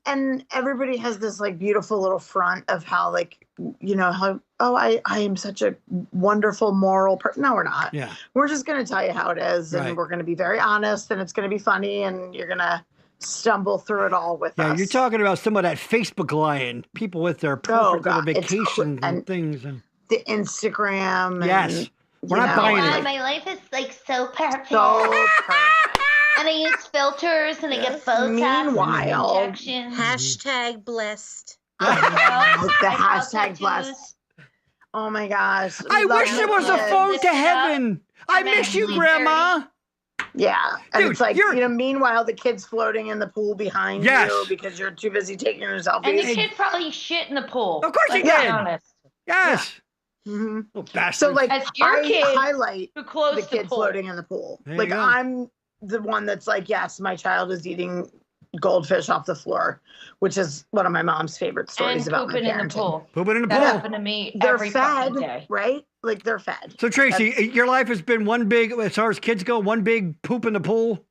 and everybody has this like beautiful little front of how like, how, I am such a wonderful moral person. No, we're not. Yeah. We're just going to tell you how it is. And Right. we're going to be very honest and it's going to be funny and you're going to stumble through it all with Yeah, us. you're talking about some of that Facebook lying. People with their perfect little God, it's vacations and and things. And the Instagram. yes, And, we're not buying and, it. like, My life is like so perfect. so perfect. And I use filters and I get Botox Meanwhile- injections. Hashtag blessed. The I hashtag tattoos. blessed. Oh my gosh. I Love wish my there was a kids. phone Lift to it up. heaven. I And then miss you, leave Grandma. Yeah. And Dude, it's like, you're- meanwhile, the kid's floating in the pool behind Yes. you because you're too busy taking your selfies. And the kid probably shit in the pool. Of course he Let's be did. honest. Yes. So like As your I kid highlight who closed the the kids pool. floating in the pool. There Like you go. I'm the one that's like, yes, my child is eating goldfish off the floor, which is one of my mom's favorite stories And about my pooping in the parenting. pool. Pooping in the That pool. happened to me They're every fed, fucking day. right? Like they're fed. So Tracy, your life has been one big, as far as kids go, one big poop in the pool.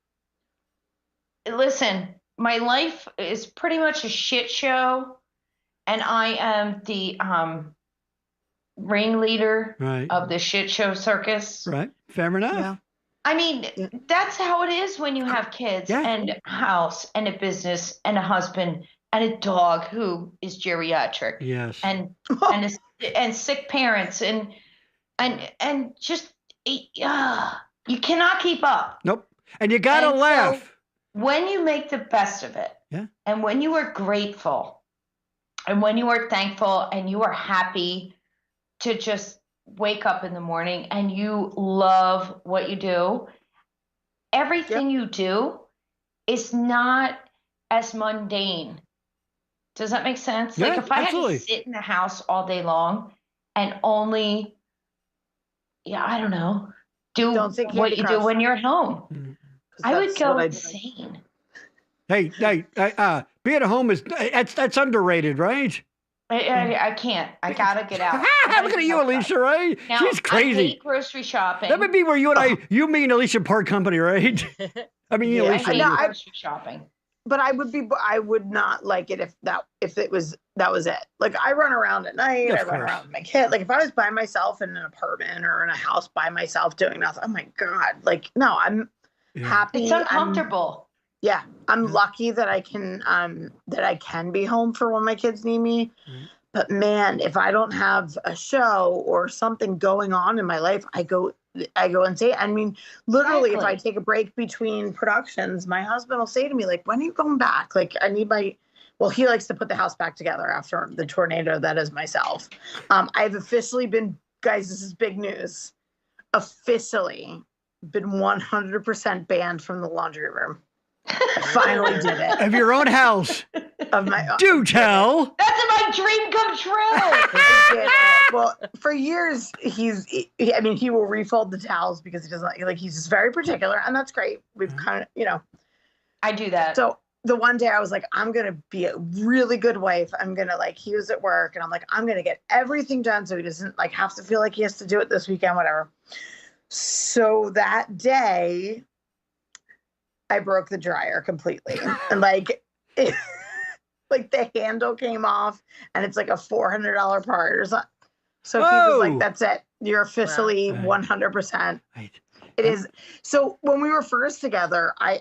Listen, my life is pretty much a shit show, and I am the ringleader Right. of the shit show circus. Right. Fair enough. Yeah. I mean, that's how it is when you have kids Yeah. and a house and a business and a husband and a dog who is geriatric Yes. and sick parents and just you cannot keep up. Nope. And you gotta And so- laugh. When you make the best of it, Yeah. and when you are grateful, and when you are thankful, and you are happy to just wake up in the morning and you love what you do, everything you do is not as mundane. Does that make sense? Yeah, Like if I absolutely. had to sit in the house all day long and only, I don't know, do Don't say what Candy you do Crush. when you're home, I would That's go what I do. insane. Hey, being at home is that's underrated, right? I can't. I gotta get out. Look at you, Alicia, right? Now, She's I crazy. hate grocery shopping. That would be where you and you, me and Alicia part company, right? I mean, I Alicia. hate No, I- grocery shopping. But I would not like it if that was it. Like I run around at night, Of I run course. around with my kid. Like if I was by myself in an apartment or in a house by myself doing nothing, oh my God. Like no, I'm Yeah. happy. It's uncomfortable. I'm lucky that I can be home for when my kids need me. Right. But man, if I don't have a show or something going on in my life, I go insane. I mean, literally, if I Exactly. take a break between productions, my husband will say to me, like, when are you going back? Like, I need he likes to put the house back together after the tornado that is myself. I've officially been, guys, this is big news, officially been 100% banned from the laundry room. I finally did it. Of your own house. Of my own. Do tell. That's my dream come true. I did it. Well, for years, he will refold the towels because he doesn't like, he's just very particular, and that's great. We've kind of, I do that. So the one day I was like, I'm going to be a really good wife. I'm going to he was at work and I'm like, I'm going to get everything done so he doesn't have to feel like he has to do it this weekend, whatever. So that day I broke the dryer completely and the handle came off and it's like a $400 part or something. So he was like, that's it. You're officially 100%. Right. It is. So when we were first together, I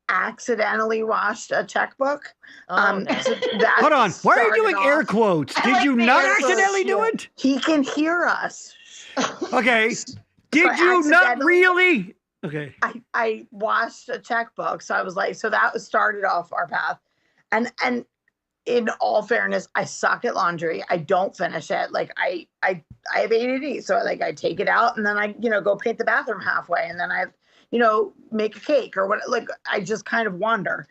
accidentally washed a checkbook. No. So that Hold on. Why are you started doing air off- quotes? I Did like you the not air quotes, accidentally do yeah. it? He can hear us. Okay. Did So you not accidentally- really? Okay. I washed a checkbook, so I was like, so that started off our path, and in all fairness, I suck at laundry. I don't finish it. Like I have ADD, so I take it out and then I go paint the bathroom halfway, and then I make a cake or what. Like I just kind of wander,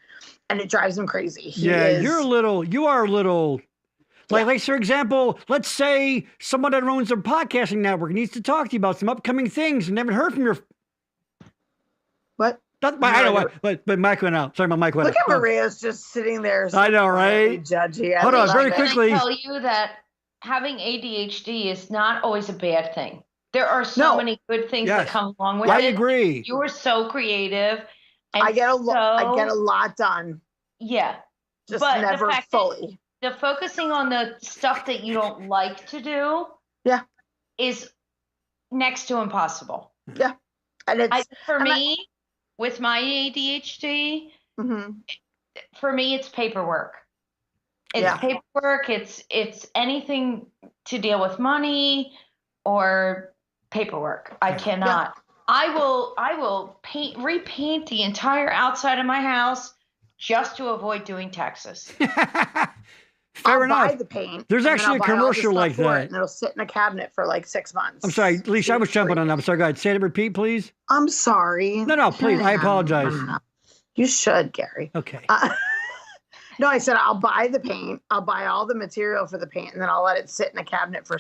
and it drives him crazy. You are a little. Like, for example, let's say someone that owns a podcasting network needs to talk to you about some upcoming things and never heard from your. What? I don't know, but Mike went out. Sorry, my mic went Look out. at Maria's just sitting there. I know, right? Judgy. I Hold on, love very it. quickly. Can I tell you that having ADHD is not always a bad thing. There are so many good things that come along with it. I agree. You are so creative. And I get a lot done. Yeah. Just but never the fact fully. The focusing on the stuff that you don't like to do is next to impossible. Yeah. And it's with my ADHD, for me it's paperwork. It's paperwork, it's anything to deal with money or paperwork. I cannot. I will repaint the entire outside of my house just to avoid doing taxes. Fair enough. Buy the paint. There's and then actually I'll a buy all the commercial stuff like for that. it, and it'll sit in a cabinet for 6 months. I'm sorry, Alicia, I was jumping on that. I'm sorry, go ahead. Say it, repeat, please. I'm sorry. No, please. I apologize. You should, Gary. Okay. No, I said I'll buy the paint. I'll buy all the material for the paint, and then I'll let it sit in a cabinet for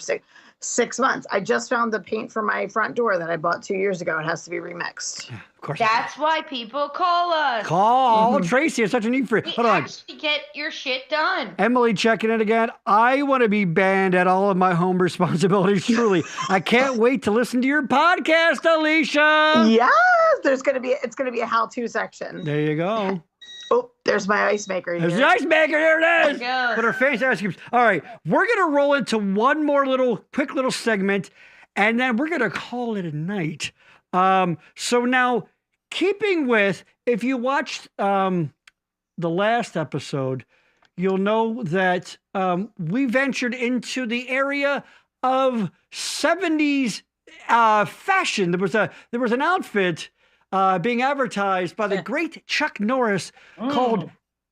6 months. I just found the paint for my front door that I bought 2 years ago. It has to be remixed. Yeah, of course. That's why people call us. Call Tracy. It's such a need for We Hold on. actually get your shit done. Emily checking in again. I want to be banned at all of my home responsibilities. Truly, I can't wait to listen to your podcast, Alicia. Yes, it's gonna be a how-to section. There you go. Oh, there's my ice maker. There's the ice maker. There it is. There you go. With our fancy ice cubes. All right, we're gonna roll into one more quick little segment, and then we're gonna call it a night. So now, keeping with, if you watched the last episode, you'll know that we ventured into the area of 70s fashion. There was an outfit being advertised by the great Chuck Norris called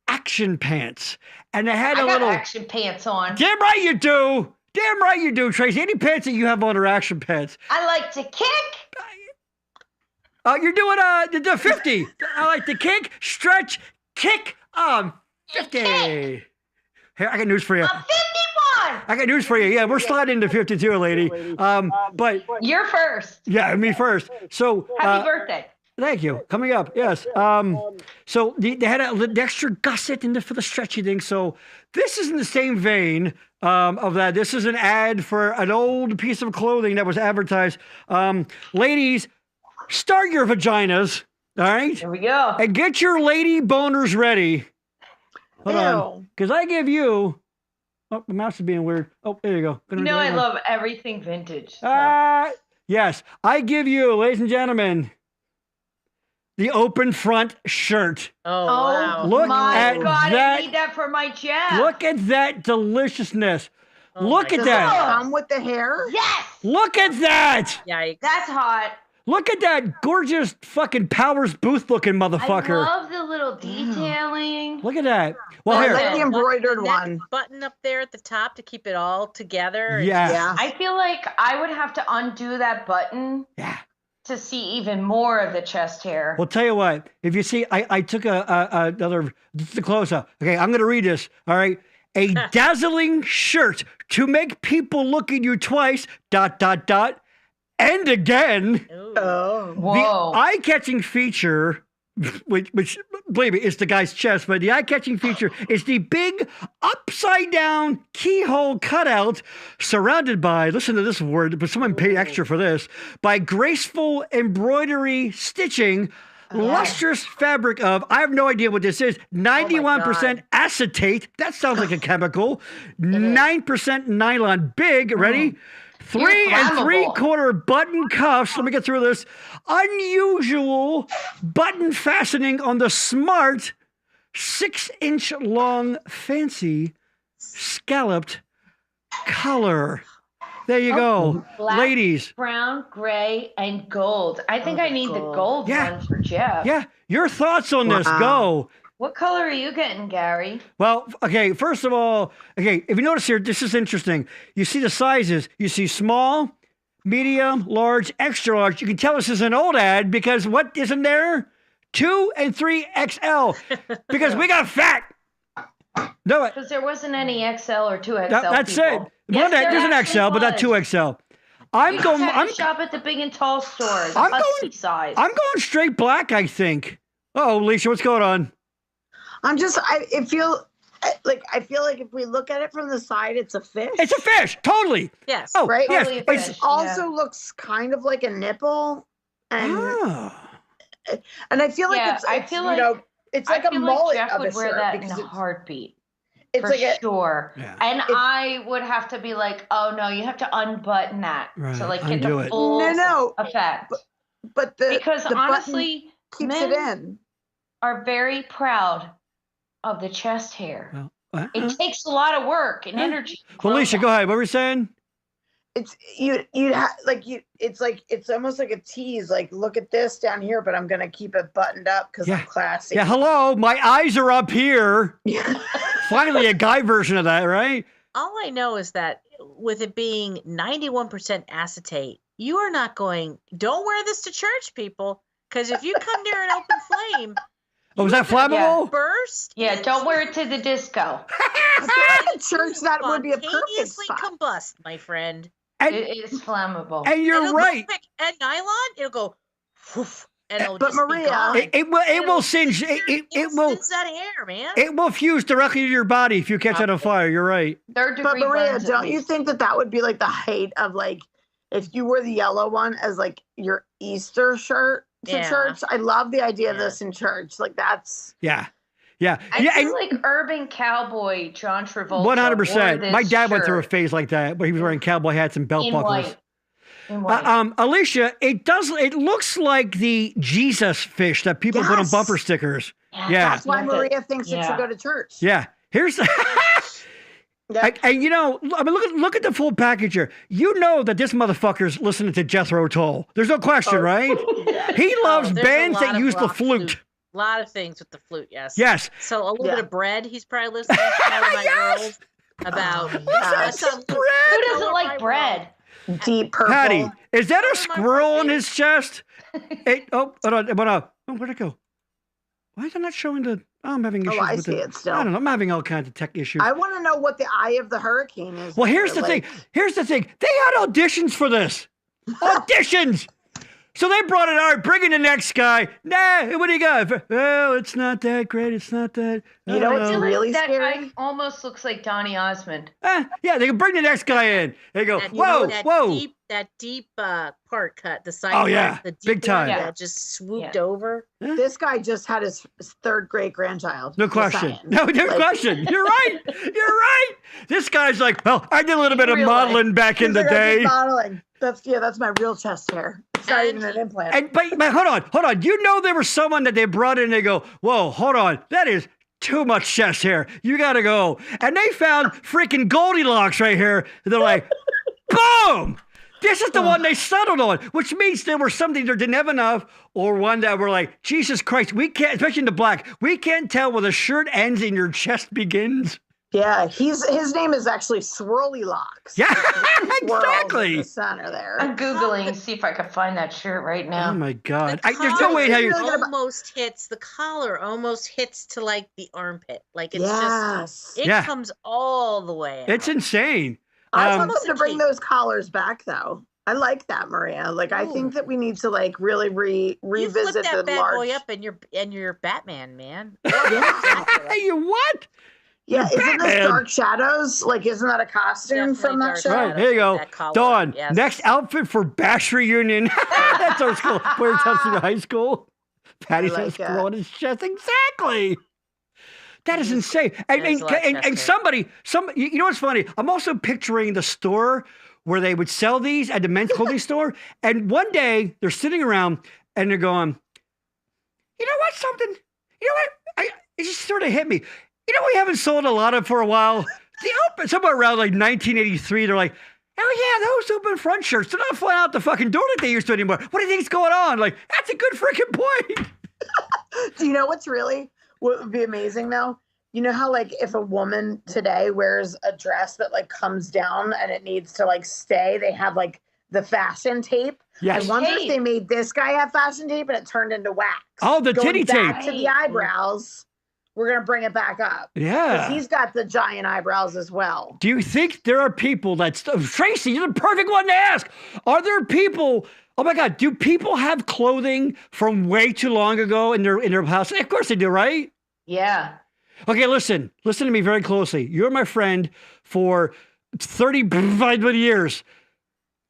Action Pants, and it had I a got little action pants on. Damn right you do. Damn right you do, Tracy. Any pants that you have on are action pants. I like to kick. You're doing the 50. I like to kick, stretch, kick. 50. Here, I got news for you. I'm 51. I got news for you. Yeah, we're sliding into 52, lady. But You're first. yeah, me first. So Happy birthday. thank you. Coming up, yes. So they had the extra gusset for the stretchy thing. So this is in the same vein of that. This is an ad for an old piece of clothing that was advertised. Ladies, start your vaginas, all right? Here we go. And get your lady boners ready. Hold on, because I give you. Oh, the mouse is being weird. Oh, there you go. You know I love everything vintage. So. Yes, I give you, ladies and gentlemen, the open front shirt. Oh, wow. Look at God, that. I need that for my Jeff. Look at that deliciousness. Oh Look my at God. that. Come with the hair. Yes. Look at that. Yikes. That's hot. Look at that gorgeous fucking Powers Booth looking motherfucker. I love the little detailing. Look at that. Well, I here. like the embroidered one. Button up there at the top to keep it all together. Yeah. Yeah. I feel like I would have to undo that button Yeah. to see even more of the chest hair. Well, tell you what. If you see, I took another the close up. Okay, I'm going to read this. All right. A dazzling shirt to make people look at you twice. ... And again. Ooh. Oh. Whoa. The eye-catching feature, which believe me, it's the guy's chest, but the eye-catching feature is the big upside-down keyhole cutout surrounded by, listen to this word, but someone paid extra for this, by graceful embroidery stitching, lustrous fabric of, I have no idea what this is, 91% acetate, that sounds like a chemical, 9% nylon, big, ready? 3 3/4 button cuffs. Let me get through this. Unusual button fastening on the smart 6-inch long fancy scalloped collar. There you go. Black, Ladies. brown, gray, and gold. I think I need the gold one for Jeff. Yeah. Your thoughts on this. Go. What color are you getting, Gary? Well, okay, first of all, okay, if you notice here, this is interesting. You see the sizes. You see small, medium, large, extra large. You can tell this is an old ad because what isn't there? 2 and 3XL. Because we got fat. No, Because there wasn't any XL or 2XL. that's people. it. Yes, there's an XL, but not 2XL. I'm shop at the big and tall stores. I'm going straight black, I think. Oh, Alicia, what's going on? I feel like if we look at it from the side, it's a fish. It's a fish, totally. Yes. Oh, right. yes. Totally It also looks kind of like a nipple, and and I feel like it's like a mullet Jeff of a would wear shirt that in because a heartbeat. it's For like sure. Yeah. And I would have to be like, oh no, you have to unbutton that Right, to like get undo the it. full No, effect. but Because the honestly, button keeps men it in. are very proud of the chest hair. Well, It takes a lot of work and energy. to grow Alicia, that. go ahead. What were you saying? It's almost like a tease. Like, look at this down here, but I'm gonna keep it buttoned up because I'm classy. Yeah, hello. My eyes are up here. Finally, a guy version of that, right? All I know is that with it being 91% acetate, you are not going, don't wear this to church, people. Because if you come near an open flame, Oh, was that flammable? Burst? Yeah, don't wear it to the disco. I feel like a church that would be a perfect Spontaneously spot. combust, my friend. And, It is flammable. and you're It'll go right. quick. And nylon, it'll go, whoof, and it'll But just be Maria- gone. It will singe. It will. Singe that air, man. It will fuse directly to your body if you catch it on fire. You're right. Third But degree Maria, burns at don't you least. think that would be like the height of like if you wore the yellow one as like your Easter shirt to Yeah. church? I love the idea of this in church. Like that's Yeah. I feel like urban cowboy John Travolta. 100%. My dad went through a shirt phase like that, where he was wearing cowboy hats and belt in buckles. white. In white. Alicia, it looks like the Jesus fish that people put on Yes. bumper stickers. Yeah. that's why Maria thinks it should go to church. Yeah. Here's the. Yeah. And you know, I mean, look at the full package here. You know that this motherfucker's listening to Jethro Tull. There's no question, right? He loves there's a bands lot that of use the rock flute. A lot of things with the flute, yes. Yes. So a little bit of bread. He's probably listening to my Yes. world about. Who doesn't like bread? Deep purple. Patty, is that a squirrel on his chest? Hold on. It went up. Oh, where'd it go? Why is it not showing the... Oh, I'm having issues I with see it. it still. I don't know. I'm having all kinds of tech issues. I want to know what the eye of the hurricane is. Well, here's the like, thing. Here's the thing. They had auditions for this. Auditions. So they brought it out, bring in the next guy. Nah, what do you got? Oh, it's not that great. It's not that. You know what's I feel like really that scary? guy almost looks like Donny Osmond. Yeah, they can bring the next guy in. They go, And you know whoa. that deep part cut, the side. Oh, part, yeah. the deep Big time. one that just swooped over. This guy just had his third great grandchild. No Just question. saying. No question. You're right. You're right. This guy's like, well, I did a little bit of modeling back in the He's like, I did day. modeling. That's my real chest hair. It's not even an implant. But hold on. You know there was someone that they brought in and they go, whoa, hold on. That is too much chest hair. You got to go. And they found freaking Goldilocks right here. And they're like, boom. This is the one they settled on, which means there was something that didn't have enough, or one that were like, Jesus Christ, we can't, especially in the black, we can't tell where the shirt ends and your chest begins. Yeah, his name is actually Swirly Locks. Yeah, Swirls exactly. in the center there. I'm Googling see if I can find that shirt right now. Oh my God. The There's no way how you. the collar almost hits to like the armpit. Like it's Yes. just, it comes all the way out. It's insane. I want them to bring those collars back, though. I like that, Maria. Like, I think that we need to like really you revisit flip that the bad large. boy up and you're Batman, man. You what? Yeah, You're isn't this Batman. Dark Shadows? Like, isn't that a costume from that show? Right, there you go. That collar, Dawn, yes. next outfit for Bash Reunion. That's our school. We're testing the high school. Patty I says like screw it. on his chest. Exactly. That is insane. And There's a lot of chest hair. somebody, you know what's funny? I'm also picturing the store where they would sell these at the men's clothing store. And one day they're sitting around and they're going, you know what, something? You know what? It just sort of hit me. You know, we haven't sold a lot of for a while. Somewhere around like 1983, they're like, oh yeah, those open front shirts, they're not flying out the fucking door like they used to anymore. What do you think's going on? Like, that's a good freaking point. Do you know what would be amazing though? You know how like if a woman today wears a dress that like comes down and it needs to like stay, they have like the fashion tape. Yes. I wonder if they made this guy have fashion tape and it turned into wax. Oh, the Going titty back tape. to the eyebrows. We're gonna bring it back up. Yeah. 'Cause he's got the giant eyebrows as well. Do you think there are people Tracy, you're the perfect one to ask. Are there people, oh my God, do people have clothing from way too long ago in their house? Of course they do, right? Yeah. Okay, listen to me very closely. You're my friend for 35 years.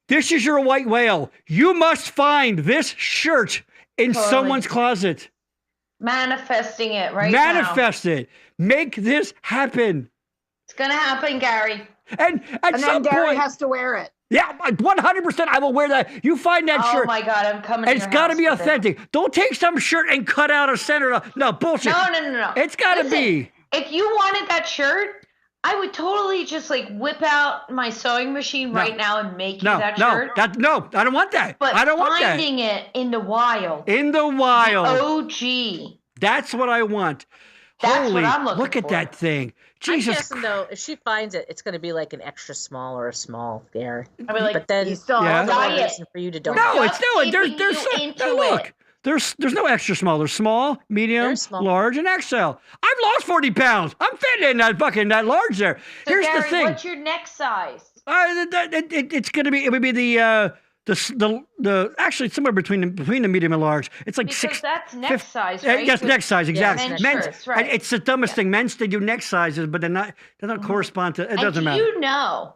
This is your white whale. You must find this shirt in someone's closet. Manifesting it right Manifest it. Make this happen. It's going to happen, Gary. And at some then Gary point, has to wear it. yeah, 100%. I will wear that. You find that shirt. Oh my God, I'm coming. And to it's your got to house be with it. authentic. Don't take some shirt and cut out a center. No, bullshit. No. It's got to Listen, be. If you wanted that shirt, I would totally just like whip out my sewing machine right now and make you that shirt. I don't want that. But I don't want that. finding it in the wild. In the wild. OG. That's what I want. That's Holy, what I'm looking look at for. that thing. Jesus. I'm guessing though, if she finds it, it's going to be like an extra small or a small, Gary. I mean, like, but then you still Yeah. have there's no diet. reason for you to don't. No, Just it's no. keeping There's you so, into no, look. it. There's no extra small. There's small, medium, small. large, and XL. I've lost 40 pounds. I'm fitting in that large there. So Here's Gary, the thing. what's your neck size? It would be the actually somewhere between the medium and large. It's like Because that's neck size, right? Yes, neck size, exactly. Men's Men's, shirts, right. it's the dumbest thing. Men's, they do neck sizes, but they don't correspond to. It doesn't matter. Do you know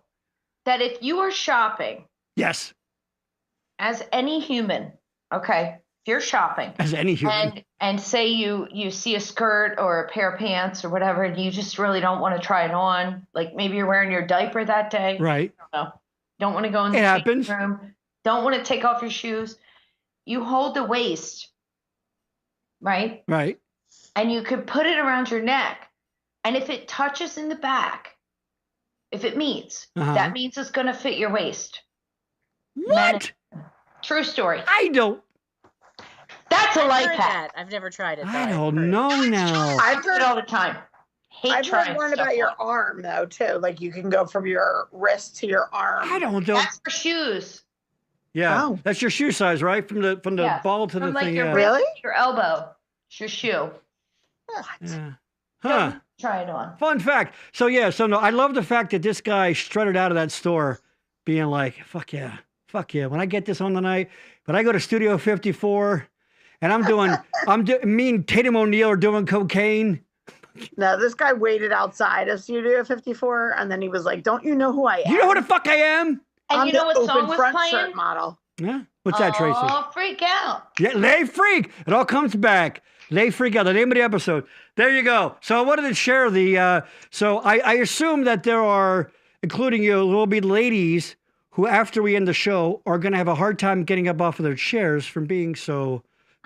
that if you are shopping, Yes, as any human, okay, if you're shopping, as any human, and say you see a skirt or a pair of pants or whatever, and you just really don't want to try it on, like maybe you're wearing your diaper that day, right? Don't want to go in the changing room. Don't want to take off your shoes. You hold the waist, right? Right. And you could put it around your neck. And if it touches in the back, if it meets, that means it's going to fit your waist. What? True story. I don't. That's a life heard hack. that. I've never tried it. I don't know now. I've heard it all the time. I've heard one about your arm though too. Like you can go from your wrist to your arm. I don't know. That's for shoes. Yeah, that's your shoe size, right? From the ball to the thing. Your Yeah. wrist, your elbow, it's your shoe. Yeah. Huh. Try it on. Fun fact. So no, I love the fact that this guy strutted out of that store, being like, "Fuck yeah, fuck yeah." When I get this on the night, but I go to Studio 54, and me and Tatum O'Neal are doing cocaine. No, this guy waited outside of Studio 54, and then he was like, "Don't you know who I am? You know who the fuck I am?" And I'm you know the what song open was front playing? shirt model. Yeah. What's that, Tracy? Oh, freak out. Yeah, Lay Freak. It all comes back. Lay Freak out. The name of the episode. There you go. So I wanted to share the. So I assume that there are, including you, there will be ladies who, after we end the show, are going to have a hard time getting up off of their chairs from being so.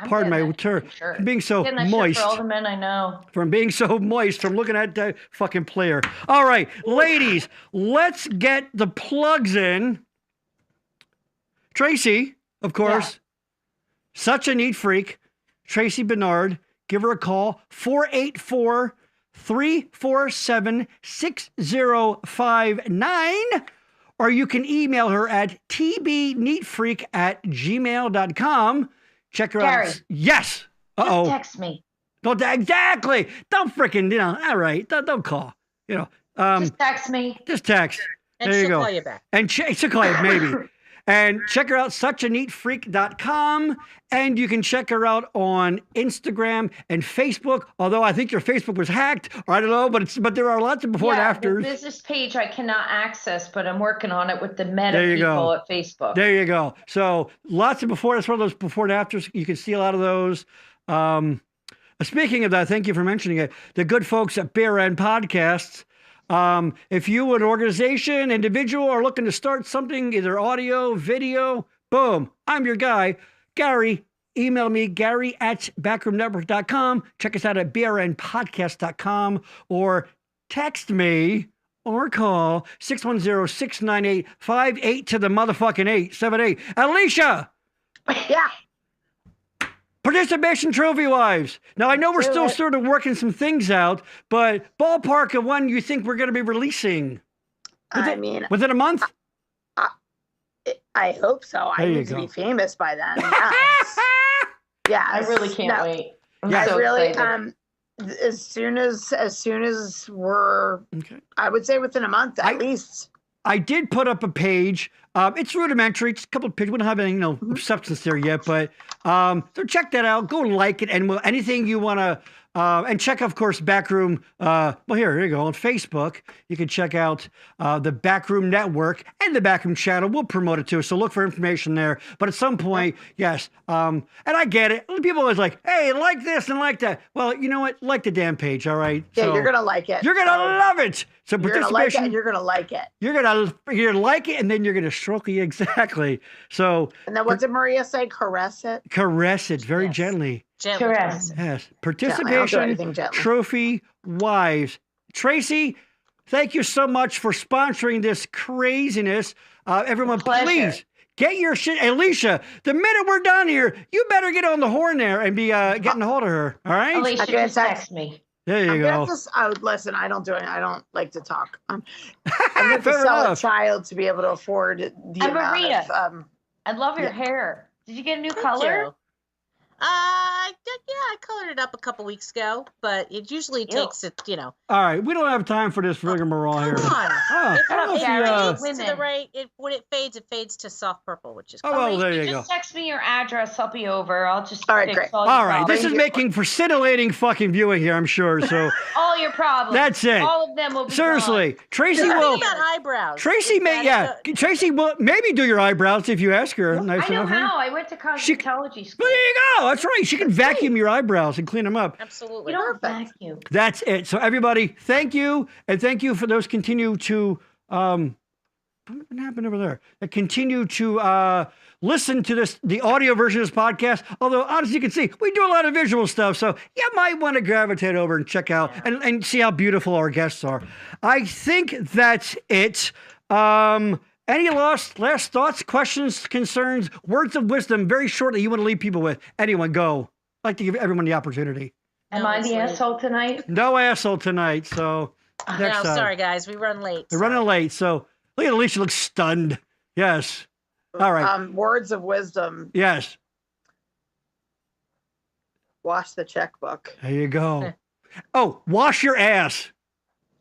Pardon my term. From being so moist. For all the men I know. From being so moist, from looking at that fucking player. All right, ladies, let's get the plugs in. Tracy, of course, such a neat freak. Tracy Bernard, give her a call, 484-347-6059. Or you can email her at tbneatfreak@gmail.com. Check her out. Yes. Just text me. Don't exactly. Don't freaking, all right. Don't call. Just text me. Just text. And there you she'll go. call you back. And she'll call you, maybe. And check her out, suchaneatfreak.com. And you can check her out on Instagram and Facebook. Although I think your Facebook was hacked, or I don't know, but there are lots of before and afters. The business page I cannot access, but I'm working on it with the meta people at Facebook. There you go. So lots of before. That's one of those before and afters. You can see a lot of those. Speaking of that, thank you for mentioning it. The good folks at Beer and Podcasts. If you, an organization, individual, are looking to start something, either audio, video, boom, I'm your guy. Gary, email me, gary@backroomnetwork.com. Check us out at brnpodcast.com or text me or call 610-698-58 to the motherfucking 878. Alicia! Yeah. Participation trophy wives. Now, I know we're still sort of working some things out, but ballpark of when you think we're going to be releasing? Within a month? I hope so. I need to be famous by then. Yes. Yeah, I really can't wait. I really as soon as we're I would say within a month at least. I did put up a page. It's rudimentary. It's a couple of pages. We don't have any substance there yet, but so check that out. Go like it, and anything you want to. And check, of course, Backroom. Here you go. On Facebook, you can check out the Backroom Network and the Backroom channel. We'll promote it too, so look for information there. But at some point, yes. And I get it. People always like, hey, like this and like that. Well, you know what? Like the damn page, all right? Yeah, you're going to like it. You're going to love it. So you're going to like it, and you're going to like it. You're going to like it, and then you're going to stroke it. Exactly. So. And then what did Maria say? Caress it? Caress it very gently. Caress. Yes. Participation trophy wives. Tracy, thank you so much for sponsoring this craziness. Everyone, please get your shit. Alicia, the minute we're done here, you better get on the horn there and be getting a hold of her. All right? Alicia, just text me. There you go. Listen, I don't like to talk. I'm going to sell a child to be able to afford the amount Maria, of... I love your hair. Did you get a new color? I colored it up a couple weeks ago, but it usually takes it, All right, we don't have time for this rigmarole here. Come on. Oh, It fades to the right. When it fades to soft purple, which is cool. Oh, well, there you go. Just text me your address. I'll be over. I'll just all right, fix great. all right, this is making for scintillating fucking viewing here, I'm sure. So all your problems. That's it. All of them will be seriously. gone. Tracy will. About eyebrows. Tracy Tracy will maybe do your eyebrows if you ask her. Nice I know enough. how. I went to cosmetology school. Well, there you go. That's right. She can vacuum your eyebrows and clean them up. Absolutely. You don't vacuum. That's it. So everybody, thank you, and thank you for those continue to what happened over there? That continue to listen to the audio version of this podcast. Although honestly, you can see we do a lot of visual stuff, so you might want to gravitate over and check out and see how beautiful our guests are. I think that's it. Any last thoughts, questions, concerns, words of wisdom, very shortly, you want to leave people with? Anyone, go. I'd like to give everyone the opportunity. Am I the asshole tonight? No asshole tonight, so next time. Sorry, guys. We run late. We're running late, so look at Alicia, looks stunned. Yes. All right. Words of wisdom. Yes. Wash the checkbook. There you go. Oh, wash your ass.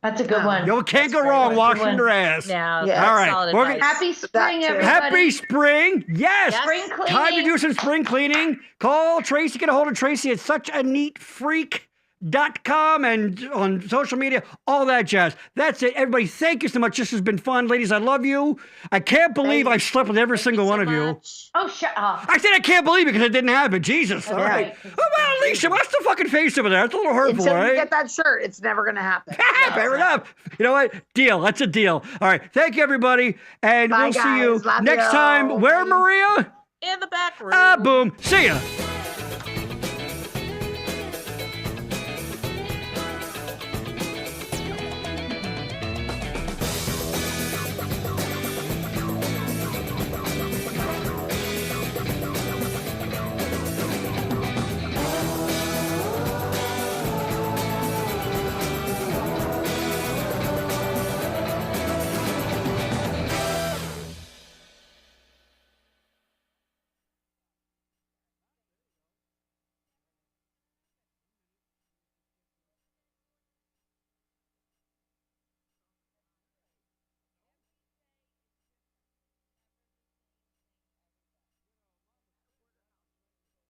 That's a good one. You can't go wrong washing your ass. Yeah. All right. Happy spring, everybody. Happy spring. Yes. Spring cleaning. Time to do some spring cleaning. Call Tracy. Get a hold of Tracy at suchaneatfreak.com and on social media, all that jazz. That's it. Everybody, thank you so much. This has been fun. Ladies, I love you. I can't believe I slept with every single one of you. Oh, shut up. I said I can't believe it because it didn't happen. Jesus. All right. Oh, well, Alicia, what's the fucking face over there? It's a little hurtful, Until right? you get that shirt, it's never going to happen. Fair enough. You know what? Deal. That's a deal. All right. Thank you, everybody. And we'll see you next time. Where, Maria? In the back room. Boom. See ya.